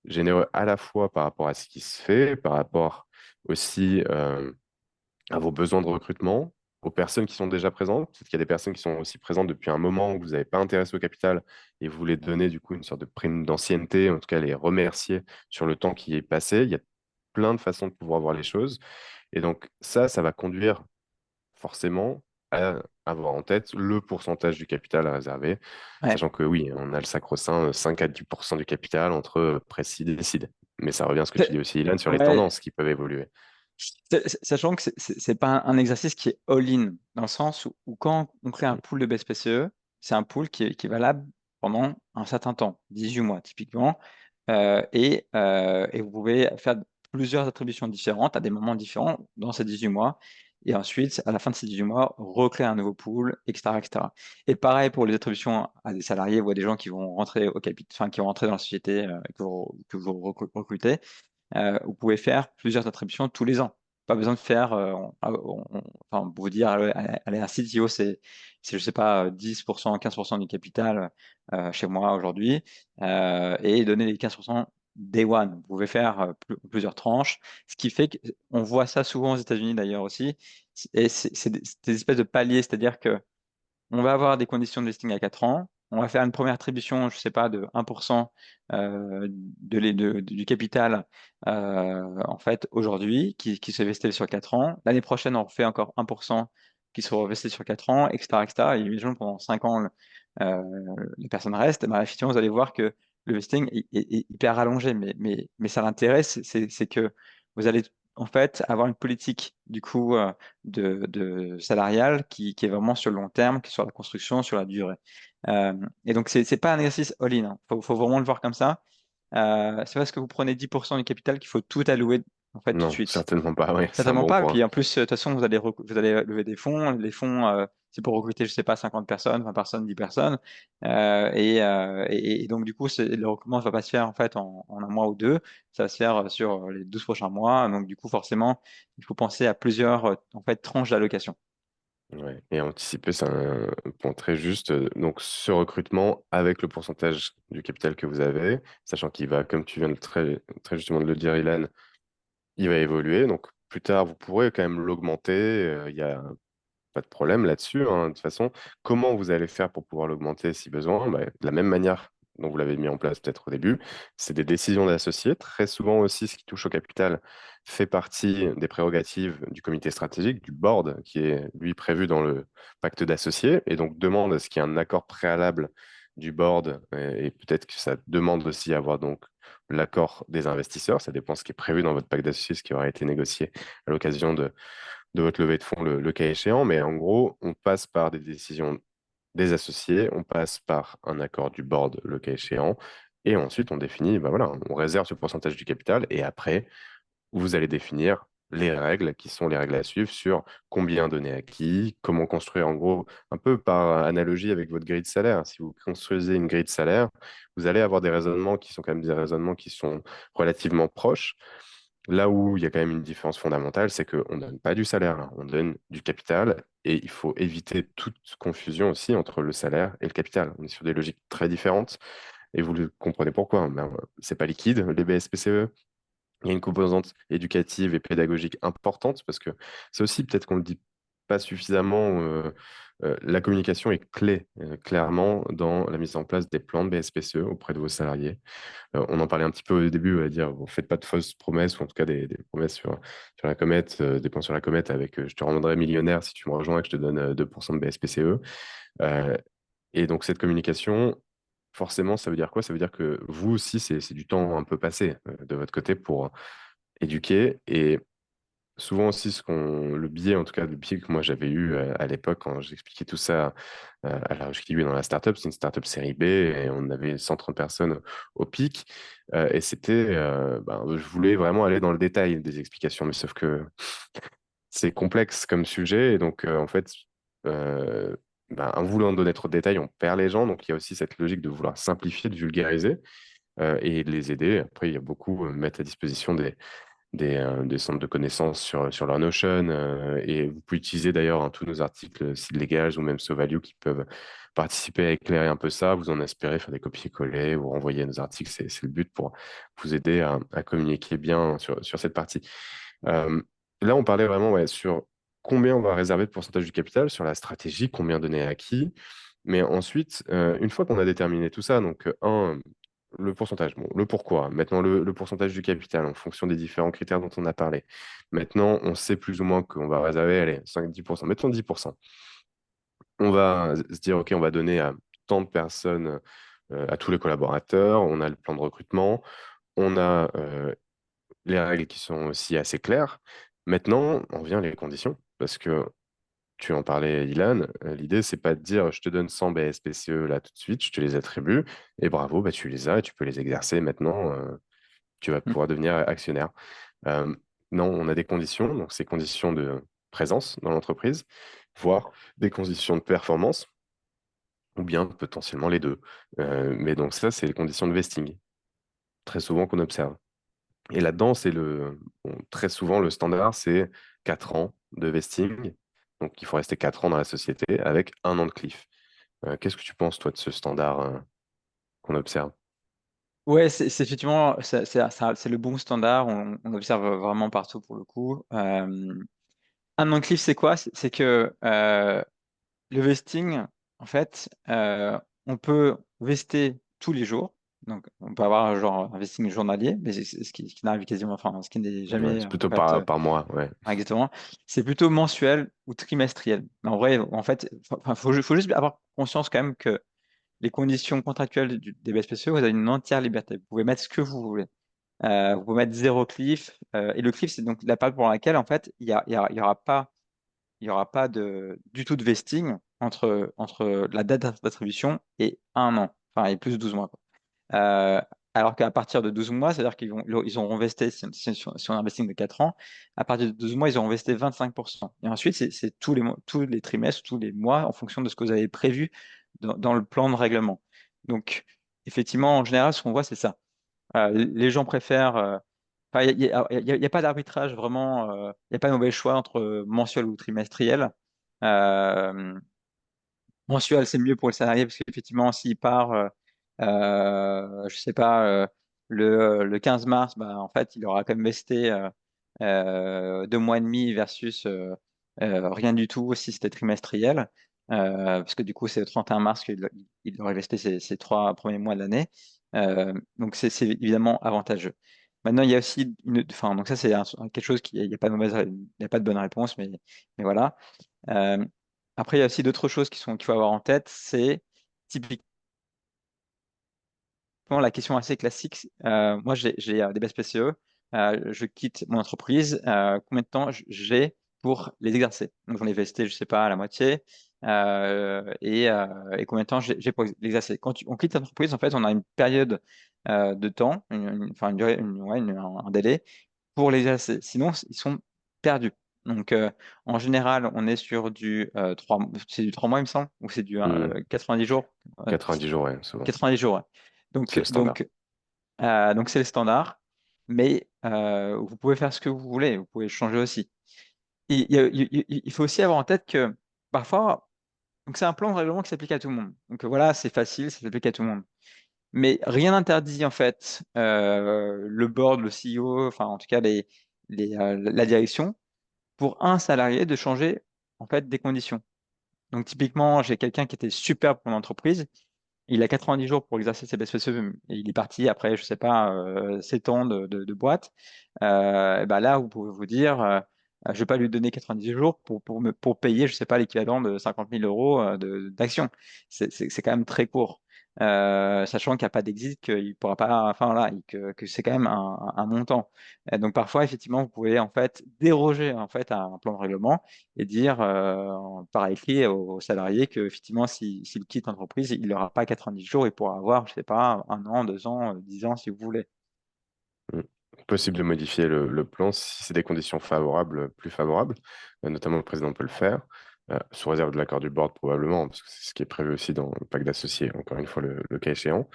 généreux à la fois par rapport à ce qui se fait, par rapport aussi à vos besoins de recrutement, aux personnes qui sont déjà présentes. Peut-être qu'il y a des personnes qui sont aussi présentes depuis un moment où vous n'avez pas intéressé au capital et vous voulez donner du coup une sorte de prime d'ancienneté, en tout cas les remercier sur le temps qui est passé. Il y a plein de façons de pouvoir voir les choses. Et donc ça va conduire forcément à avoir en tête le pourcentage du capital à réserver, Ouais. sachant que oui, on a le sacro-saint 5 à 10% du capital entre précide et décide. Mais ça revient à ce que tu dis C'est- aussi, Ilan, sur les ouais, tendances qui peuvent évoluer. Sachant que c'est pas un exercice qui est all-in, dans le sens où quand on crée un Mm. pool de BSPCE, c'est un pool qui est valable pendant un certain temps, 18 mois typiquement, et vous pouvez faire plusieurs attributions différentes à des moments différents dans ces 18 mois, et ensuite, à la fin de ces 18 mois, recréer un nouveau pool, etc., etc. Et pareil pour les attributions à des salariés ou à des gens qui vont rentrer au capital, enfin, qui vont rentrer dans la société que vous recrutez. Vous pouvez faire plusieurs attributions tous les ans. Pas besoin de faire, enfin, pour vous dire, allez, un CTO, je sais pas, 10%, 15% du capital chez moi aujourd'hui, et donner les 15% day one. Vous pouvez faire plusieurs tranches, ce qui fait qu'on voit ça souvent aux États-Unis d'ailleurs aussi, et c'est des espèces de paliers, c'est-à-dire que on va avoir des conditions de listing à 4 ans. On va faire une première attribution, je ne sais pas, de 1% du capital en fait aujourd'hui qui se vestit sur 4 ans. L'année prochaine, on refait encore 1% qui se revestit sur 4 ans, etc., etc. Et imaginons pendant 5 ans, euh, les personnes restent. Ben, effectivement, vous allez voir que le vesting est hyper rallongé. Mais ça l'intéresse, c'est que vous allez en fait avoir une politique du coup de salariale qui est vraiment sur le long terme, qui est sur la construction, sur la durée. Et donc, c'est pas un exercice all-in. Faut vraiment le voir comme ça. C'est parce que vous prenez 10% du capital qu'il faut tout allouer en fait tout de Non, suite. certainement pas. Oui, c'est un Certainement bon pas. Et point. puis en plus, de toute façon, vous allez lever des fonds. Les fonds, c'est pour recruter, je sais pas, 50 personnes, 20 personnes, 10 personnes. Et donc, du coup, le recrutement ne va pas se faire en fait en un mois ou deux. Ça va se faire sur les 12 prochains mois. Donc, du coup, forcément, il faut penser à plusieurs en fait, tranches d'allocation. Ouais. Et anticiper, c'est un point très juste. Donc, ce recrutement avec le pourcentage du capital que vous avez, sachant qu'il va, comme tu viens de très justement de le dire, Ilan, il va évoluer. Donc, plus tard, vous pourrez quand même l'augmenter. Il y a pas de problème là-dessus, hein. De toute façon, comment vous allez faire pour pouvoir l'augmenter si besoin? Bah, de la même manière dont vous l'avez mis en place peut-être au début, c'est des décisions d'associés. Très souvent aussi, ce qui touche au capital fait partie des prérogatives du comité stratégique, du board, qui est lui prévu dans le pacte d'associés, et donc demande à ce qu'il y ait un accord préalable du board, et peut-être que ça demande aussi à avoir donc l'accord des investisseurs. Ça dépend ce qui est prévu dans votre pacte d'associés, ce qui aura été négocié à l'occasion de votre levée de fonds, le cas échéant. Mais en gros, on passe par des décisions des associés, on passe par un accord du board, le cas échéant, et ensuite on définit, ben voilà, on réserve ce pourcentage du capital, et après, vous allez définir les règles qui sont les règles à suivre sur combien donner à qui, comment construire en gros, un peu par analogie avec votre grille de salaire. Si vous construisez une grille de salaire, vous allez avoir des raisonnements qui sont quand même des raisonnements qui sont relativement proches. Là où il y a quand même une différence fondamentale, c'est qu'on ne donne pas du salaire, là, on donne du capital et il faut éviter toute confusion aussi entre le salaire et le capital. On est sur des logiques très différentes et vous le comprenez pourquoi, hein. Ben, c'est pas liquide, les BSPCE. Il y a une composante éducative et pédagogique importante parce que c'est aussi, peut-être qu'on ne le dit pas suffisamment, la communication est clé, clairement, dans la mise en place des plans de BSPCE auprès de vos salariés. On en parlait un petit peu au début, à dire, vous faites pas de fausses promesses, ou en tout cas des promesses sur la comète, des plans sur la comète avec je te rendrai millionnaire si tu me rejoins et que je te donne 2% de BSPCE. Euh, et donc cette communication, forcément, ça veut dire quoi? Ça veut dire que vous aussi, c'est du temps un peu passé de votre côté pour éduquer. Et souvent aussi, le biais, en tout cas, le biais que moi j'avais eu à l'époque quand j'expliquais tout ça à la Roche dans la startup, c'est une startup série B et on avait 130 personnes au pic. Et c'était, ben, je voulais vraiment aller dans le détail des explications, mais sauf que c'est complexe comme sujet. Et donc, en fait, euh, ben, en voulant donner trop de détails, on perd les gens. Donc, il y a aussi cette logique de vouloir simplifier, de vulgariser et de les aider. Après, il y a beaucoup mettre à disposition des centres de connaissances sur leur Notion. Et vous pouvez utiliser d'ailleurs tous nos articles, Seed Legals ou même SoValue qui peuvent participer à éclairer un peu ça. Vous en espérez faire des copier-coller ou renvoyer nos articles. C'est le but pour vous aider à communiquer bien sur cette partie. Euh, Là, on parlait vraiment ouais, sur combien on va réserver de pourcentage du capital, sur la stratégie, combien donner à qui. Mais ensuite, une fois qu'on a déterminé tout ça, donc le pourcentage, bon, le pourquoi, maintenant le pourcentage du capital en fonction des différents critères dont on a parlé. Maintenant, on sait plus ou moins qu'on va réserver, allez, 5-10%, mettons 10%. On va se dire, OK, on va donner à tant de personnes, à tous les collaborateurs, on a le plan de recrutement, on a les règles qui sont aussi assez claires. Maintenant, on vient les conditions, parce que tu en parlais, Ilan, l'idée, c'est pas de dire je te donne 100 BSPCE là tout de suite, je te les attribue, et bravo, bah, tu les as et tu peux les exercer maintenant, tu vas Mm. pouvoir devenir actionnaire. Euh, non, on a des conditions, donc ces conditions de présence dans l'entreprise, voire des conditions de performance, ou bien potentiellement les deux. Mais donc ça, c'est les conditions de vesting, très souvent qu'on observe. Et là-dedans, très souvent, le standard, c'est 4 ans de vesting. Donc, il faut rester 4 ans dans la société avec 1 an de cliff. Qu'est-ce que tu penses, toi, de ce standard qu'on observe? Ouais, c'est effectivement, c'est le bon standard. On l'observe vraiment partout pour le coup. Un non-cliff, c'est quoi? C'est que le vesting, en fait, on peut vester tous les jours. Donc, on peut avoir genre un vesting journalier, mais c'est ce qui n'arrive quasiment, enfin, ce qui n'est Ouais, jamais, c'est en plutôt fait, par mois, ouais. exactement. C'est plutôt mensuel ou trimestriel. Mais en vrai, en fait, faut juste avoir conscience quand même que les conditions contractuelles des BSPCE, vous avez une entière liberté. Vous pouvez mettre ce que vous voulez. Vous pouvez mettre zéro cliff. Et le cliff, c'est donc la période pour laquelle, en fait, il y aura pas du tout de vesting entre la date d'attribution et un an, enfin, et plus 12 mois, quoi. Alors qu'à partir de 12 mois, c'est-à-dire ils ont investi, si on a investi de 4 ans, à partir de 12 mois, ils ont investi 25%. Et ensuite, c'est tous les trimestres, tous les mois, en fonction de ce que vous avez prévu dans le plan de règlement. Donc, effectivement, en général, ce qu'on voit, c'est ça. Les gens préfèrent. Enfin, il y a pas d'arbitrage vraiment. Il n'y a pas de mauvais choix entre mensuel ou trimestriel. Euh, Mensuel, c'est mieux pour le salarié parce qu'effectivement, s'il part, je sais pas, le 15 mars, bah, en fait, il aura quand même vesté 2 mois et demi versus rien du tout si c'était trimestriel. Parce que du coup, c'est le 31 mars qu'il aurait vesté ses 3 premiers mois de l'année. Donc, c'est évidemment avantageux. Maintenant, il y a aussi enfin, donc ça, c'est quelque chose il n'y a pas de il y a pas de bonne réponse, mais voilà. Euh, Après, il y a aussi d'autres choses qu'il faut avoir en tête. C'est typiquement la question assez classique. Moi, j'ai des bases PCE. Je quitte mon entreprise. Combien de temps j'ai pour les exercer? Donc, j'en ai vesté, je sais pas, à la moitié. Et combien de temps j'ai pour les exercer? Quand on quitte l'entreprise, en fait, on a une période de temps, enfin une durée, ouais, un délai pour les exercer. Sinon, ils sont perdus. Donc, en général, on est sur c'est du 3 mois, il me semble, ou c'est du Hmm. 90 jours. Euh, 90 jours, ouais, souvent. 90 jours, ouais. C'est Donc, le standard. donc, donc c'est le standard, mais vous pouvez faire ce que vous voulez, vous pouvez changer aussi. Il faut aussi avoir en tête que parfois, donc c'est un plan de règlement qui s'applique à tout le monde. Donc voilà, c'est facile, ça s'applique à tout le monde. Mais rien n'interdit en fait le board, le CEO, enfin en tout cas la direction, pour un salarié de changer en fait des conditions. Donc typiquement, j'ai quelqu'un qui était super pour mon entreprise. Il a 90 jours pour exercer ses BSPCE et il est parti après, je sais pas, 7 ans de boîte. Et ben là, vous pouvez vous dire, je vais pas lui donner 90 jours pour payer, je sais pas, l'équivalent de 50 000 euros d'action. C'est quand même très court. Sachant qu'il n'y a pas d'exit, qu'il pourra pas, enfin là, que c'est quand même un montant. Donc parfois, effectivement, vous pouvez en fait déroger en fait à un plan de règlement et dire par écrit aux salariés que effectivement, s'il quitte l'entreprise, il n'aura pas 90 jours, il pourra avoir, je sais pas, 1 an, 2 ans, 10 ans si vous voulez. Mm. Possible de modifier le plan si c'est des conditions favorables, plus favorables. Notamment, le président peut le faire, sous réserve de l'accord du board probablement, parce que c'est ce qui est prévu aussi dans le pacte d'associés, encore une fois, le cas échéant.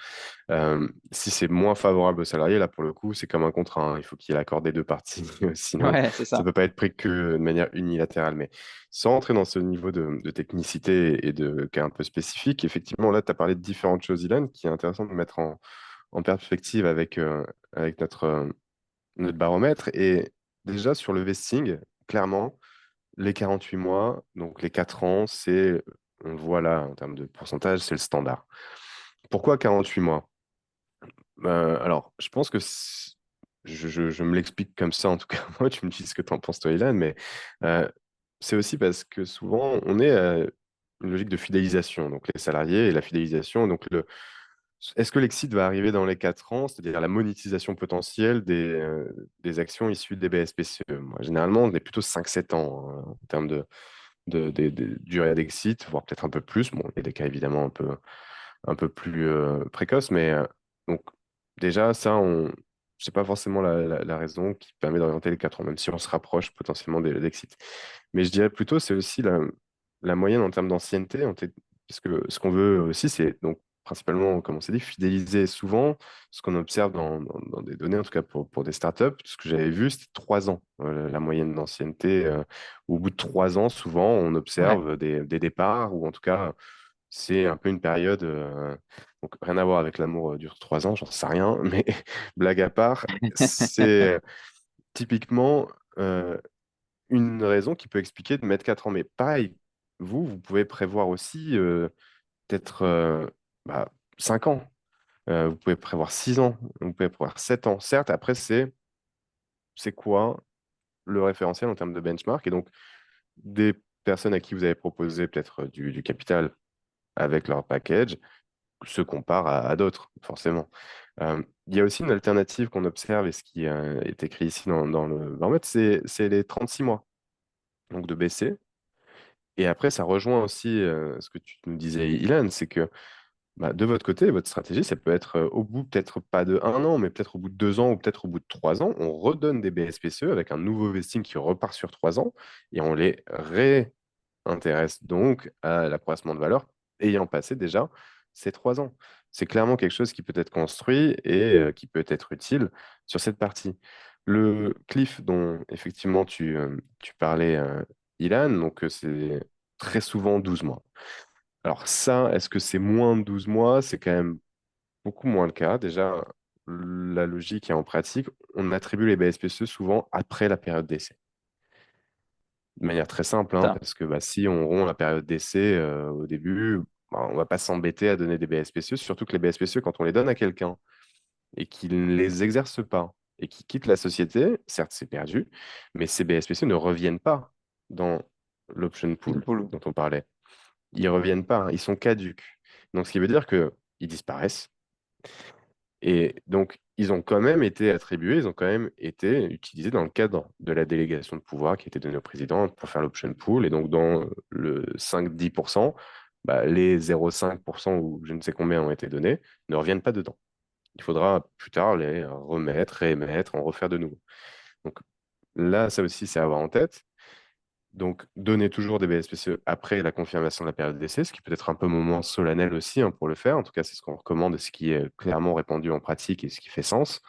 Si c'est moins favorable aux salariés, là, pour le coup, c'est comme un contrat, hein. Il faut qu'il y ait l'accord des deux parties, sinon Ouais, c'est ça ne ça. peut pas être pris que de manière unilatérale. Mais sans entrer dans ce niveau de technicité et de cas un peu spécifique, effectivement, là, tu as parlé de différentes choses, Ilan, qui est intéressant de mettre en perspective avec notre baromètre. Et déjà, sur le vesting, clairement, les 48 mois, donc les 4 ans, on le voit là en termes de pourcentage, c'est le standard. Pourquoi 48 mois? Alors, je pense que je me l'explique comme ça, en tout cas, moi, tu me dis ce que tu en penses, toi, Ilan, mais euh, c'est aussi parce que souvent, on est une logique de fidélisation, donc les salariés et la fidélisation. Donc, est-ce que l'exit va arriver dans les 4 ans, c'est-à-dire la monétisation potentielle des actions issues des BSPCE? Moi, généralement, on est plutôt 5-7 ans hein, en termes de durée d'exit, voire peut-être un peu plus. Bon, il y a des cas évidemment un peu plus précoces, mais donc déjà, ça, c'est pas forcément la raison qui permet d'orienter les 4 ans, même si on se rapproche potentiellement des d'exit. Mais je dirais plutôt, c'est aussi la moyenne en termes d'ancienneté, parce que ce qu'on veut aussi, c'est donc principalement, comme on s'est dit, fidéliser souvent ce qu'on observe dans des données, en tout cas pour des startups. Ce que j'avais vu, c'était 3 ans, la moyenne d'ancienneté. Au bout de 3 ans, souvent, on Ouais. observe des départs, ou en tout cas, c'est un peu une période. Donc, rien à voir avec l'amour dure 3 ans, j'en sais rien, mais blague à part, c'est typiquement une raison qui peut expliquer de mettre 4 ans. Mais pareil, vous pouvez prévoir aussi peut-être 5 ans. Vous pouvez prévoir 6 ans. Vous pouvez prévoir 7 ans. Certes, après, c'est quoi le référentiel en termes de benchmark? Et donc, des personnes à qui vous avez proposé peut-être du capital avec leur package se comparent à d'autres, forcément. Il y a aussi une alternative qu'on observe et ce qui est écrit ici dans le baromètre, c'est les 36 mois, donc de baisser. Et après, ça rejoint aussi ce que tu nous disais, Ilan, c'est que Bah, de votre côté, votre stratégie, ça peut être au bout, peut-être pas de 1 an, mais peut-être au bout de 2 ans ou peut-être au bout de 3 ans, on redonne des BSPCE avec un nouveau vesting qui repart sur 3 ans et on les réintéresse donc à l'accroissement de valeur ayant passé déjà ces 3 ans. C'est clairement quelque chose qui peut être construit et qui peut être utile sur cette partie. Le cliff dont effectivement tu parlais, Ilan, donc c'est très souvent 12 mois. Alors ça, est-ce que c'est moins de 12 mois? C'est quand même beaucoup moins le cas. Déjà, la logique et en pratique, on attribue les BSPCE souvent après la période d'essai. De manière très simple, hein, Ça, parce que bah, si on rompt la période d'essai au début, bah, on ne va pas s'embêter à donner des BSPCE, surtout que les BSPCE, quand on les donne à quelqu'un et qu'il ne les exerce pas et qu'il quitte la société, certes, c'est perdu, mais ces BSPCE ne reviennent pas dans l'option le pool boulot. dont on parlait. Ils reviennent pas, hein, ils sont caducs. Donc, ce qui veut dire qu'ils disparaissent. Et donc, ils ont quand même été attribués, ils ont quand même été utilisés dans le cadre de la délégation de pouvoir qui était donnée au président pour faire l'option pool. Et donc, dans le 5-10%, bah, les 0,5% ou je ne sais combien ont été donnés ne reviennent pas dedans. Il faudra plus tard les remettre, réémettre, en refaire de nouveau. Donc là, ça aussi, c'est à avoir en tête. Donc, donner toujours des BSPCE après la confirmation de la période d'essai, ce qui peut être un peu moment solennel aussi, hein, pour le faire. En tout cas, c'est ce qu'on recommande, ce qui est clairement répandu en pratique et ce qui fait sens.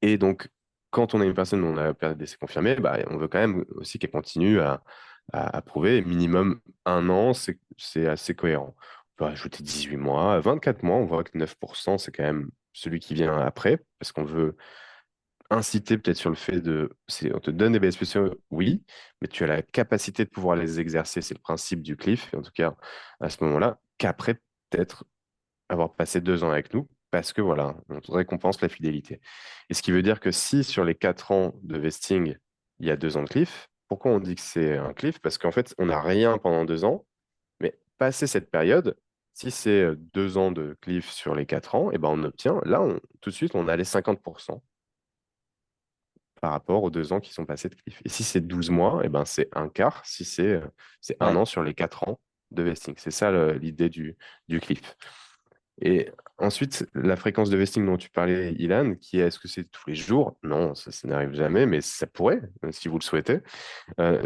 Et donc, quand on a une personne dont on a la période d'essai confirmée, bah, on veut quand même aussi qu'elle continue à prouver minimum 1 an, c'est assez cohérent. On peut ajouter 18 mois, 24 mois, on voit que 9%, c'est quand même celui qui vient après, parce qu'on veut inciter peut-être sur le fait on te donne des BSPCE, oui, mais tu as la capacité de pouvoir les exercer, c'est le principe du CLIF, et en tout cas à ce moment-là, qu'après peut-être avoir passé 2 ans avec nous, parce que voilà, on te récompense la fidélité. Et ce qui veut dire que si sur les 4 ans de vesting, il y a 2 ans de CLIF, pourquoi on dit que c'est un CLIF? Parce qu'en fait, on n'a rien pendant 2 ans, mais passé cette période, si c'est 2 ans de CLIF sur les 4 ans, et ben on obtient, là, tout de suite, on a les 50% par rapport aux 2 ans qui sont passés de cliff. Et si c'est 12 mois, eh ben c'est un quart si c'est un Ouais. an sur les 4 ans de vesting. C'est ça l'idée du cliff. Et ensuite, la fréquence de vesting dont tu parlais, Ilan, est-ce que c'est tous les jours? Non, ça n'arrive jamais, mais ça pourrait, si vous le souhaitez.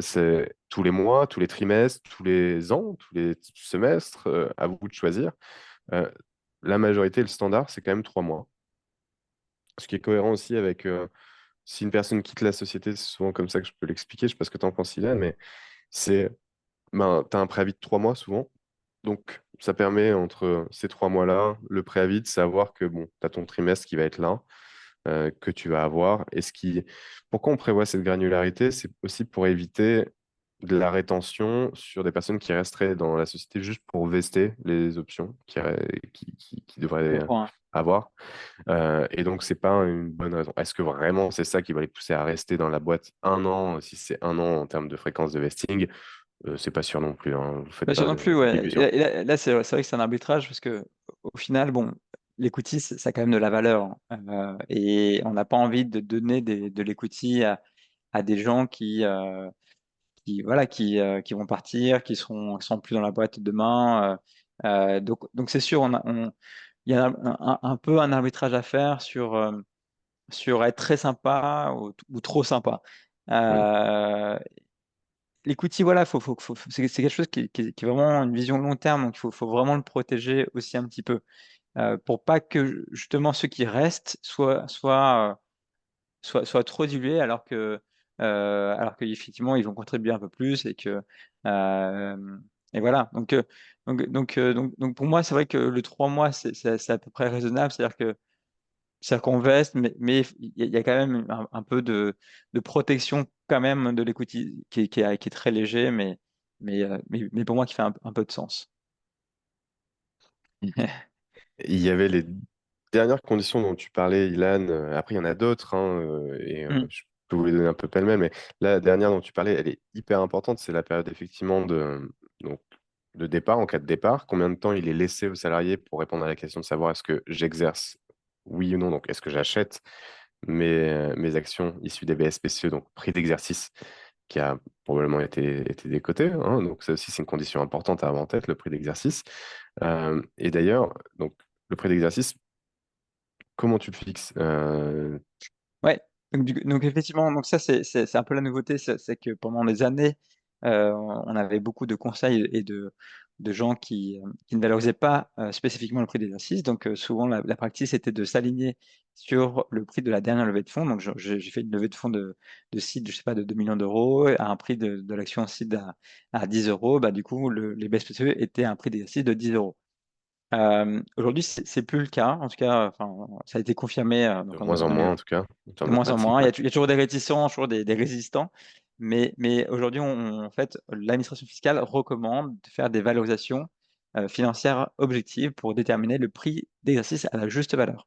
C'est tous les mois, tous les trimestres, tous les ans, tous les semestres, à vous de choisir. Euh, la majorité, le standard, c'est quand même 3 mois. Ce qui est cohérent aussi avec si une personne quitte la société, c'est souvent comme ça que je peux l'expliquer. Je ne sais pas ce que tu en penses, Ilan, mais c'est, ben, tu as un préavis de 3 mois souvent. Donc, ça permet entre ces 3 mois-là, le préavis, de savoir que bon, tu as ton trimestre qui va être là, que tu vas avoir. Pourquoi on prévoit cette granularité? C'est aussi pour éviter de la rétention sur des personnes qui resteraient dans la société juste pour vester les options qui Je devraient comprends, hein. avoir. Et donc, c'est pas une bonne raison. Est-ce que vraiment c'est ça qui va les pousser à rester dans la boîte 1 an, si c'est 1 an en termes de fréquence de vesting? C'est pas sûr non plus, hein. Vous faites Bien sûr pas non plus, ouais. Et d'illusions. là, c'est vrai que c'est un arbitrage parce que au final, bon, l'equity, ça a quand même de la valeur, hein. Et on n'a pas envie de donner de l'equity à des gens voilà, qui vont partir, qui seront plus dans la boîte demain. Donc c'est sûr, il y a un peu un arbitrage à faire sur être très sympa ou trop sympa. Oui. Euh, L'equity, voilà, c'est quelque chose qui est vraiment une vision long terme, donc il faut vraiment le protéger aussi un petit peu, pour pas que justement ceux qui restent soient trop dilués alors qu'effectivement ils vont contribuer un peu plus euh, et voilà. Donc pour moi, c'est vrai que le 3 mois, c'est à peu près raisonnable, c'est-à-dire qu'on veste, mais il y a quand même un peu de protection quand même de l'equity qui est très léger, mais pour moi qui fait un peu de sens. Il y avait les dernières conditions dont tu parlais, Ilan. Après, il y en a d'autres, hein, et Mm. je peux vous les donner un peu pêle-mêle, mais la dernière dont tu parlais, elle est hyper importante. C'est la période effectivement donc, de départ, en cas de départ. Combien de temps il est laissé au salarié pour répondre à la question de savoir est-ce que j'exerce, oui ou non, donc est-ce que j'achète mes actions issues des BSPCE, donc prix d'exercice, qui a probablement été décoté, hein. Donc ça aussi, c'est une condition importante à avoir en tête, le prix d'exercice. Et d'ailleurs, donc, le prix d'exercice, comment tu le fixes? Ouais, donc effectivement, donc ça c'est un peu la nouveauté, c'est que pendant des années, on avait beaucoup de conseils et de gens qui ne valorisaient pas spécifiquement le prix d'exercice. Donc souvent la pratique était de s'aligner sur le prix de la dernière levée de fonds. Donc j'ai fait une levée de fonds de seed, je sais pas, de 2 millions d'euros à un prix de l'action seed à 10 euros. Bah, du coup, les BSPCE étaient à un prix d'exercice de 10 euros. Aujourd'hui, c'est plus le cas. En tout cas, enfin, ça a été confirmé De donc moins en dans moins, les, en tout cas, en termes de de moins en pratique, moins. ouais. Il y a toujours des réticents, toujours des résistants. Mais aujourd'hui, en fait, l'administration fiscale recommande de faire des valorisations financières objectives pour déterminer le prix d'exercice à la juste valeur.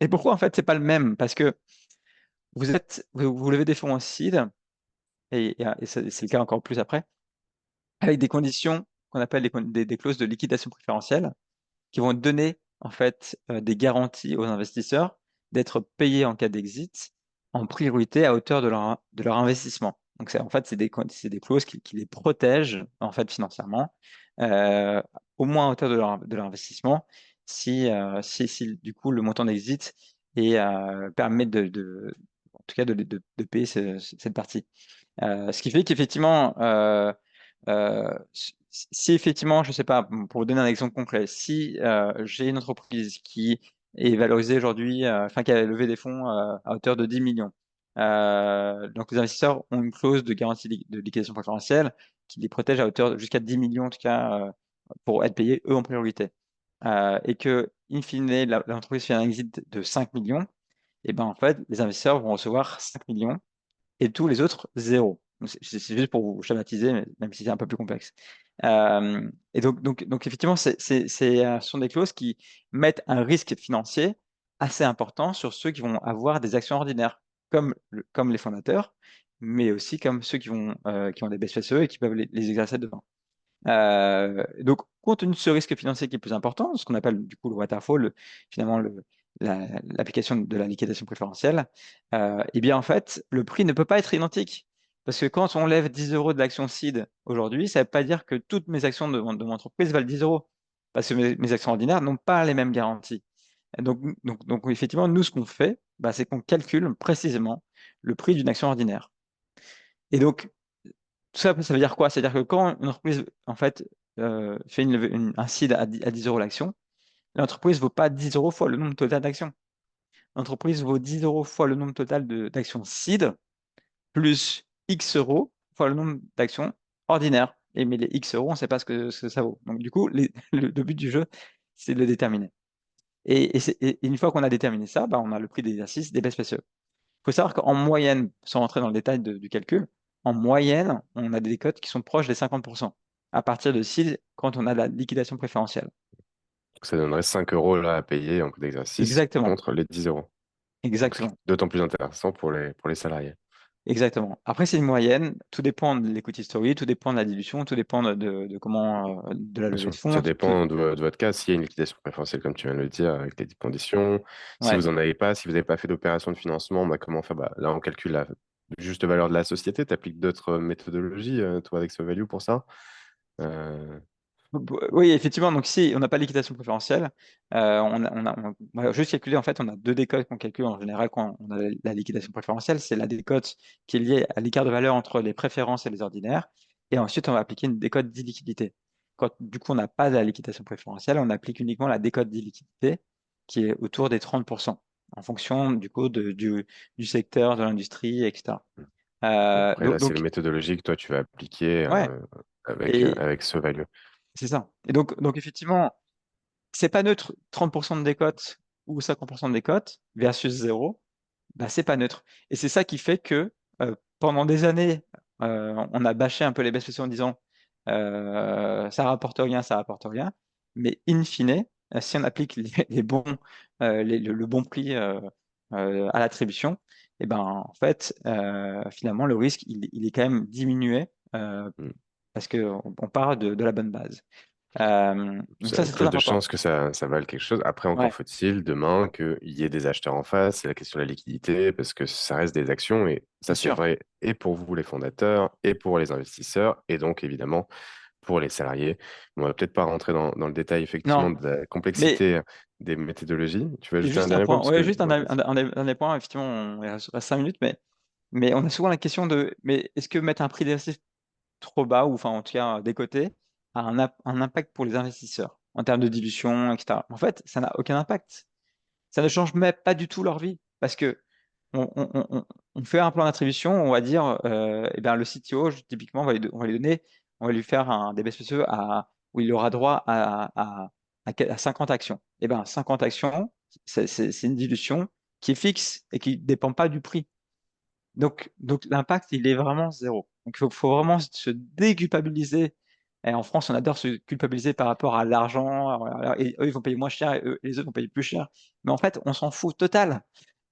Et pourquoi, en fait, c'est pas le même? Parce que vous levez des fonds en seed, et c'est le cas encore plus après, avec des conditions qu'on appelle des clauses de liquidation préférentielle qui vont donner en fait des garanties aux investisseurs d'être payés en cas d'exit en priorité à hauteur de leur investissement. Donc en fait, c'est des clauses qui les protègent en fait financièrement, euh, au moins à hauteur de leur investissement, si du coup le montant d'exit permet en tout cas de payer cette partie. Ce qui fait qu'effectivement, si effectivement, je ne sais pas, pour vous donner un exemple concret, si j'ai une entreprise qui est valorisée aujourd'hui, enfin qui a levé des fonds à hauteur de 10 millions, donc les investisseurs ont une clause de garantie de liquidation préférentielle qui les protège à hauteur jusqu'à 10 millions en tout cas pour être payés eux en priorité. Et que, in fine, l'entreprise fait un exit de 5 millions, et ben en fait, les investisseurs vont recevoir 5 millions et tous les autres, zéro. Donc, c'est juste pour vous schématiser, même si c'est un peu plus complexe. Et donc effectivement, ce sont des clauses qui mettent un risque financier assez important sur ceux qui vont avoir des actions ordinaires, comme les fondateurs, mais aussi comme ceux qui ont des BSPCE et qui peuvent les exercer dedans. Donc, compte tenu de ce risque financier qui est plus important, ce qu'on appelle du coup le waterfall, finalement l'application de la liquidation préférentielle, eh bien en fait, le prix ne peut pas être identique. Parce que quand on lève 10 euros de l'action seed aujourd'hui, ça ne veut pas dire que toutes mes actions de mon entreprise valent 10 euros. Parce que mes actions ordinaires n'ont pas les mêmes garanties. Donc effectivement, nous, ce qu'on fait, bah, c'est qu'on calcule précisément le prix d'une action ordinaire. Et donc, tout ça, ça veut dire quoi? C'est-à-dire que quand une entreprise, en fait, fait un seed à 10 euros l'action, l'entreprise ne vaut pas 10 euros fois le nombre total d'actions. L'entreprise vaut 10 euros fois le nombre total d'actions seed, plus X euros fois le nombre d'actions ordinaires. Mais les X euros, on ne sait pas ce que ça vaut. Donc, du coup, le but du jeu, c'est de le déterminer. Et une fois qu'on a déterminé ça, bah, on a le prix d'exercice des best PCE. Il faut savoir qu'en moyenne, sans rentrer dans le détail du calcul, en moyenne, on a des décotes qui sont proches des 50% à partir de 6 quand on a la liquidation préférentielle. Donc, ça donnerait 5 euros là, à payer en coût d'exercice Exactement, contre les 10 euros. Donc, ce qui est exactement, d'autant plus intéressant pour les salariés. exactement. Après, c'est une moyenne, tout dépend de l'equity story, tout dépend de la dilution, tout dépend de comment, de la Bien levée de sûr, fonds. ça dépend de votre cas. S'il y a une liquidation préférentielle, comme tu viens de le dire, avec les conditions. Si Ouais. vous n'en avez pas, si vous n'avez pas fait d'opération de financement, bah, comment faire? Bah, là, on calcule la juste valeur de la société. Tu appliques d'autres méthodologies, toi, avec SoValue pour ça? Euh, Oui, effectivement, donc si on n'a pas de liquidation préférentielle, on va juste calculer, en fait, on a deux décotes qu'on calcule en général quand on a la liquidation préférentielle. C'est la décote qui est liée à l'écart de valeur entre les préférences et les ordinaires. Et ensuite, on va appliquer une décote d'illiquidité. Quand du coup, on n'a pas de la liquidation préférentielle, on applique uniquement la décote d'illiquidité qui est autour des 30% en fonction du coup du secteur, de l'industrie, etc. bon, après, là, c'est la Donc, méthodologie que toi, tu vas appliquer ouais, avec, et avec SoValue. c'est ça. Et donc effectivement, c'est pas neutre, 30% de décote ou 50% de décote versus zéro, bah, c'est pas neutre. Et c'est ça qui fait que pendant des années, on a bâché un peu les best en disant ça rapporte rien, ça rapporte rien. Mais in fine, si on applique les bons, le bon prix à l'attribution, et ben en fait, finalement, le risque, il est quand même diminué parce qu'on part de la bonne base. Donc ça, C'est c'est très plus de important. chances que ça vale quelque chose. Après, encore Ouais, faut-il demain qu'il y ait des acheteurs en face. C'est la question de la liquidité parce que ça reste des actions et bien ça, c'est sûr. vrai et pour vous, les fondateurs, et pour les investisseurs, et donc évidemment pour les salariés. On va peut-être pas rentrer dans le détail effectivement Non, de la mais complexité des méthodologies. Tu veux ajouter un juste un dernier point point, parce ouais, que juste ouais, vas-y. un dernier point, effectivement, il reste 5 minutes, mais on a souvent la question de, mais est-ce que mettre un prix DSC trop bas, ou enfin en tout cas décoté, a un impact pour les investisseurs en termes de dilution, etc. En fait, ça n'a aucun impact. Ça ne change même pas du tout leur vie parce que on fait un plan d'attribution, on va dire, eh bien, le CTO, typiquement, on va lui donner, on va lui faire des BSPCE où il aura droit à 50 actions. Et bien, 50 actions, c'est une dilution qui est fixe et qui ne dépend pas du prix. Donc l'impact, il est vraiment zéro. Donc faut vraiment se déculpabiliser. Et en France, on adore se culpabiliser par rapport à l'argent. Et eux, ils vont payer moins cher et les autres vont payer plus cher. Mais en fait, on s'en fout total.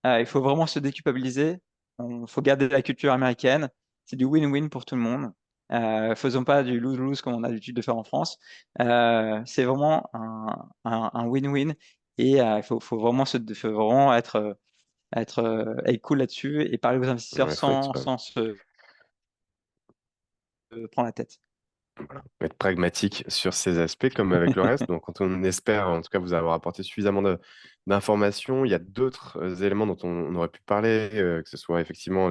Il faut vraiment se déculpabiliser. Il faut garder la culture américaine. C'est du win-win pour tout le monde. Faisons pas du lose-lose comme on a l'habitude de faire en France. C'est vraiment un win-win. Et faut vraiment être cool là-dessus et parler aux investisseurs Ouais, faut sans se prendre la tête. être pragmatique sur ces aspects comme avec le reste. Donc, quand on espère, en tout cas, vous avoir apporté suffisamment d'informations, il y a d'autres éléments dont on aurait pu parler, que ce soit effectivement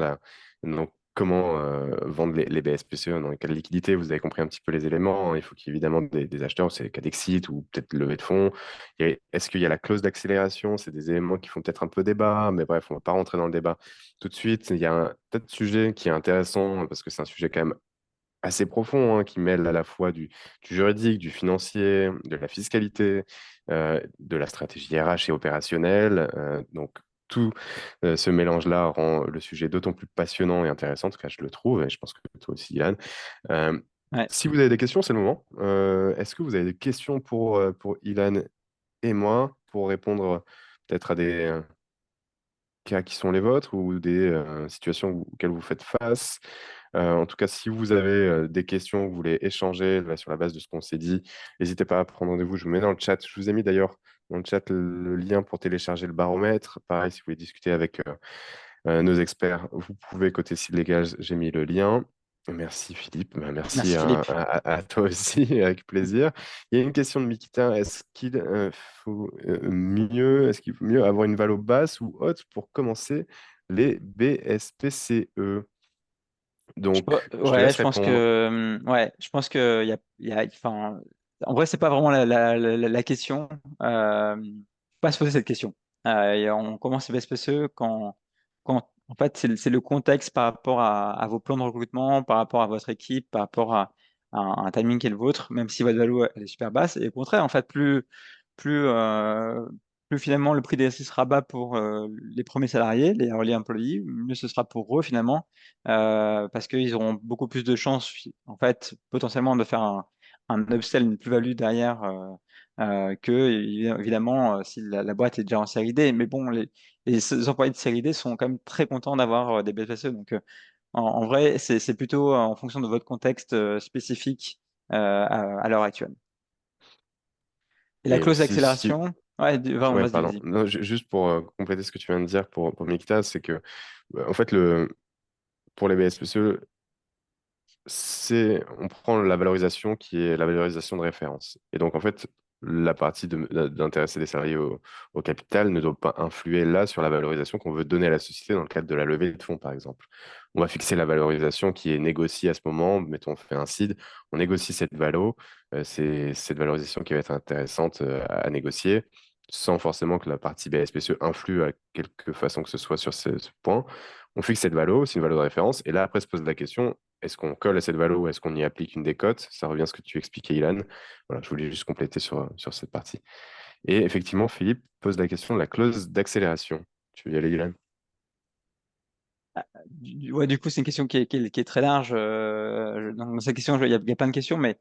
donc, comment vendre les BSPCE, dans les cas de liquidité. Vous avez compris un petit peu les éléments, hein. Il faut qu'il y ait évidemment des acheteurs, c'est le cas d'exit ou peut-être levée de fonds. Est-ce qu'il y a la clause d'accélération? C'est des éléments qui font peut-être un peu débat, mais bref, on ne va pas rentrer dans le débat tout de suite. Il y a un tas de sujets qui est intéressant parce que c'est un sujet quand même assez profond, hein, qui mêle à la fois du juridique, du financier, de la fiscalité, de la stratégie RH et opérationnelle. Donc, tout ce mélange-là rend le sujet d'autant plus passionnant et intéressant. En tout cas, je le trouve, et je pense que toi aussi, Yann. Euh, Ouais. si vous avez des questions, c'est le moment. Est-ce que vous avez des questions pour Ilan et moi pour répondre peut-être à des cas qui sont les vôtres ou des situations auxquelles vous faites face? En tout cas, si vous avez des questions, vous voulez échanger là, sur la base de ce qu'on s'est dit, n'hésitez pas à prendre rendez-vous. Je vous mets dans le chat. Je vous ai mis d'ailleurs dans le chat le lien pour télécharger le baromètre. Pareil, si vous voulez discuter avec nos experts, vous pouvez côté site légal. J'ai mis le lien. Merci Philippe. Ben, merci Merci à, Philippe. à toi aussi, avec plaisir. Il y a une question de Mikita. Est-ce qu'il faut mieux avoir une valo basse ou haute pour commencer les BSPCE? Donc, je te Ouais, laisse répondre. je pense que enfin, en vrai, c'est pas vraiment la question. Faut pas se poser cette question. Et on commence les BSPCE en fait, c'est le contexte par rapport à vos plans de recrutement, par rapport à votre équipe, par rapport à un timing qui est le vôtre, même si votre valeur elle est super basse. Et au contraire, en fait, plus, euh, plus finalement le prix des SI sera bas pour les premiers salariés, les early employees, mieux ce sera pour eux finalement parce qu'ils auront beaucoup plus de chances, en fait, potentiellement de faire un upsell, une plus-value derrière que, évidemment, si la boîte est déjà en série D. Mais bon, les employés de série D sont quand même très contents d'avoir des BPCE. Donc, en vrai, c'est plutôt en fonction de votre contexte spécifique à l'heure actuelle. Et la Et clause aussi, d'accélération, ouais, pardon, ouais, vas-y, pardon. vas-y. Non, juste pour compléter ce que tu viens de dire pour Mikta, c'est que, en fait, pour les BSPCE, on prend la valorisation qui est la valorisation de référence. Et donc, en fait, la partie d'intéresser les salariés au capital ne doit pas influer là sur la valorisation qu'on veut donner à la société dans le cadre de la levée de fonds, par exemple. On va fixer la valorisation qui est négociée à ce moment. Mettons, on fait un seed, on négocie cette valo. C'est cette valorisation qui va être intéressante à négocier, sans forcément que la partie BSPCE influe à quelque façon que ce soit sur ce point. On fixe cette valo, c'est une valo de référence. Et là, après, se pose la question, est-ce qu'on colle à cette valo ou est-ce qu'on y applique une décote? Ça revient à ce que tu expliquais, Ilan. Voilà, je voulais juste compléter sur cette partie. Et effectivement, Philippe pose la question de la clause d'accélération. Tu veux y aller, Ilan? Ouais, du coup, c'est une question qui est très large. Dans cette question, il y a plein de questions, mais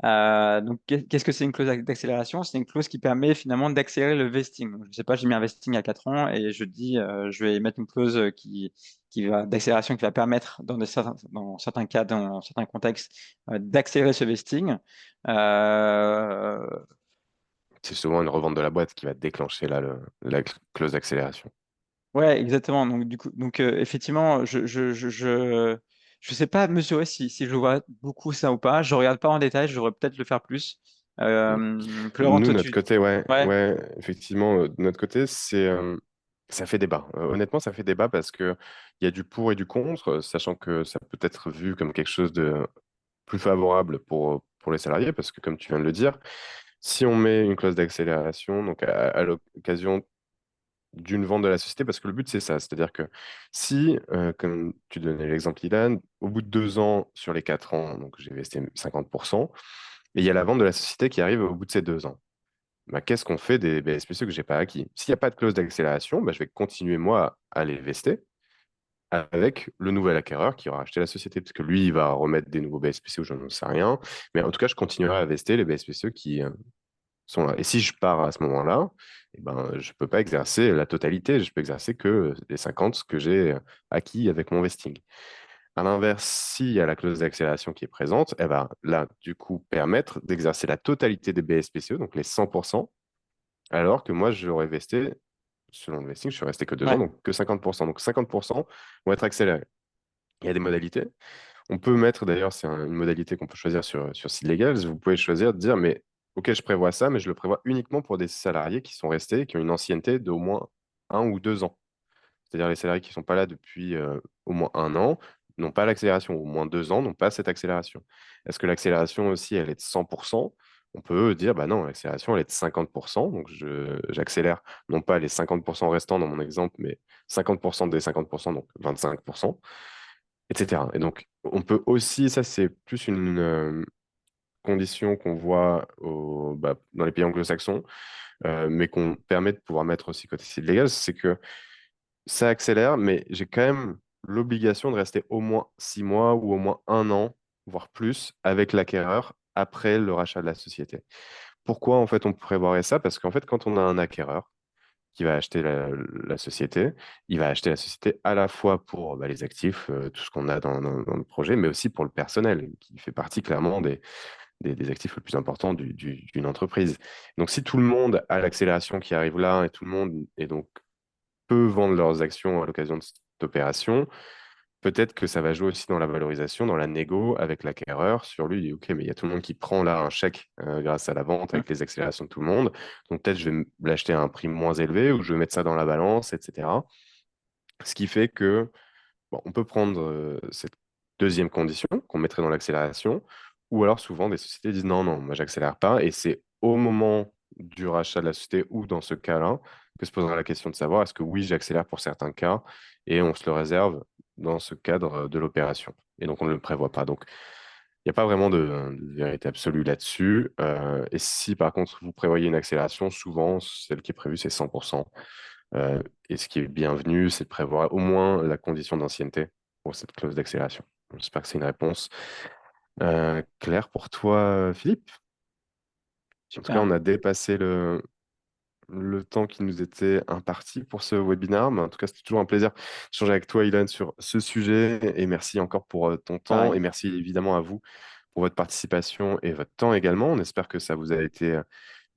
donc, qu'est-ce que c'est une clause d'accélération? C'est une clause qui permet finalement d'accélérer le vesting. Donc, je ne sais pas, j'ai mis un vesting à 4 ans et je dis, je vais mettre une clause d'accélération qui va permettre, dans certains cas, dans certains contextes, d'accélérer ce vesting. Euh, C'est souvent une revente de la boîte qui va déclencher là, la clause d'accélération. ouais, exactement. Donc, du coup, effectivement, Je sais pas mesurer si je le vois beaucoup ça ou pas. Je regarde pas en détail, je devrais peut-être le faire plus. Florent, Nous, toi, notre côté, ouais, Ouais, ouais, effectivement, de notre côté, ça fait débat. Honnêtement, ça fait débat parce que il y a du pour et du contre, sachant que ça peut être vu comme quelque chose de plus favorable pour les salariés, parce que comme tu viens de le dire, si on met une clause d'accélération, donc à l'occasion d'une vente de la société, parce que le but, c'est ça, c'est-à-dire que si, comme tu donnais l'exemple, Ilan, au bout de 2 ans sur les 4 ans, donc j'ai investi 50%, et il y a la vente de la société qui arrive au bout de ces 2 ans. Bah, qu'est-ce qu'on fait des BSPCE que j'ai pas acquis? S'il n'y a pas de clause d'accélération, bah, je vais continuer moi à les vester avec le nouvel acquéreur qui aura acheté la société, parce que lui, il va remettre des nouveaux BSPCE ou je n'en sais rien. Mais en tout cas, je continuerai à vester les BSPCE qui sont là. Et si je pars à ce moment-là, eh ben, je ne peux pas exercer la totalité, je peux exercer que les 50 que j'ai acquis avec mon vesting. À l'inverse, s'il y a la clause d'accélération qui est présente, elle va là, du coup, permettre d'exercer la totalité des BSPCE, donc les 100%, alors que moi, j'aurais vesté, selon le vesting, je suis resté que 2 ans, ouais, donc que 50%. Donc 50% vont être accélérés. Il y a des modalités. On peut mettre, d'ailleurs, c'est une modalité qu'on peut choisir sur Seed Legals. Vous pouvez choisir de dire, mais OK, je prévois ça, mais je le prévois uniquement pour des salariés qui sont restés, qui ont une ancienneté d'au moins 1 ou 2 ans. C'est-à-dire les salariés qui ne sont pas là depuis au moins 1 an n'ont pas l'accélération, au moins 2 ans n'ont pas cette accélération. Est-ce que l'accélération aussi, elle est de 100%? On peut dire, bah non, l'accélération, elle est de 50%. Donc, j'accélère non pas les 50% restants dans mon exemple, mais 50% des 50%, donc 25%, etc. Et donc, on peut aussi, ça, c'est plus une condition qu'on voit dans les pays anglo-saxons, mais qu'on permet de pouvoir mettre aussi côté civil légal, c'est que ça accélère, mais j'ai quand même l'obligation de rester au moins 6 mois ou au moins 1 an, voire plus, avec l'acquéreur après le rachat de la société. Pourquoi en fait on prévoirait ça? Parce qu'en fait, quand on a un acquéreur qui va acheter la société, il va acheter la société à la fois pour les actifs, tout ce qu'on a dans le projet, mais aussi pour le personnel, qui fait partie clairement des actifs les plus importants d'une entreprise. Donc si tout le monde a l'accélération qui arrive là et tout le monde est donc peut vendre leurs actions à l'occasion de cette opération, peut-être que ça va jouer aussi dans la valorisation, dans la négo avec l'acquéreur sur lui. Il dit, OK, mais il y a tout le monde qui prend là un chèque grâce à la vente hum, avec les accélérations de tout le monde. Donc peut-être je vais l'acheter à un prix moins élevé ou je vais mettre ça dans la balance, etc. Ce qui fait que bon, on peut prendre cette deuxième condition qu'on mettrait dans l'accélération, ou alors souvent des sociétés disent non, non, moi j'accélère pas, et c'est au moment du rachat de la société ou dans ce cas-là que se posera la question de savoir est-ce que oui, j'accélère pour certains cas, et on se le réserve dans ce cadre de l'opération. Et donc on ne le prévoit pas. Donc il n'y a pas vraiment de vérité absolue là-dessus. Et si par contre vous prévoyez une accélération, souvent celle qui est prévue c'est 100%. Et ce qui est bienvenu, c'est de prévoir au moins la condition d'ancienneté pour cette clause d'accélération. J'espère que c'est une réponse claire pour toi, Philippe. En tout cas, super. on a dépassé le temps qui nous était imparti pour ce webinaire. Mais en tout cas, c'était toujours un plaisir d'échanger avec toi, Ilan, sur ce sujet. Et merci encore pour ton temps. Et Pareil. merci évidemment à vous pour votre participation et votre temps également. On espère que ça vous a été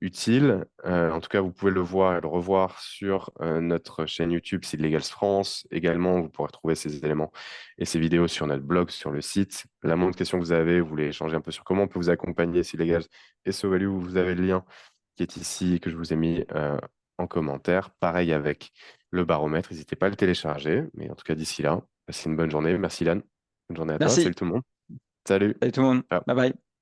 utile. En tout cas, vous pouvez le voir et le revoir sur notre chaîne YouTube Seed Legals France. Également, vous pourrez retrouver ces éléments et ces vidéos sur notre blog, sur le site. La moindre question que vous avez, vous voulez échanger un peu sur comment on peut vous accompagner, Seed Legals et SoValue, vous avez le lien qui est ici, que je vous ai mis en commentaire. Pareil avec le baromètre, n'hésitez pas à le télécharger. Mais en tout cas, d'ici là, passez une bonne journée. Merci, Lan. Bonne journée à toi. Merci. Salut tout le monde. Salut. Salut tout le monde. Ciao. Bye bye.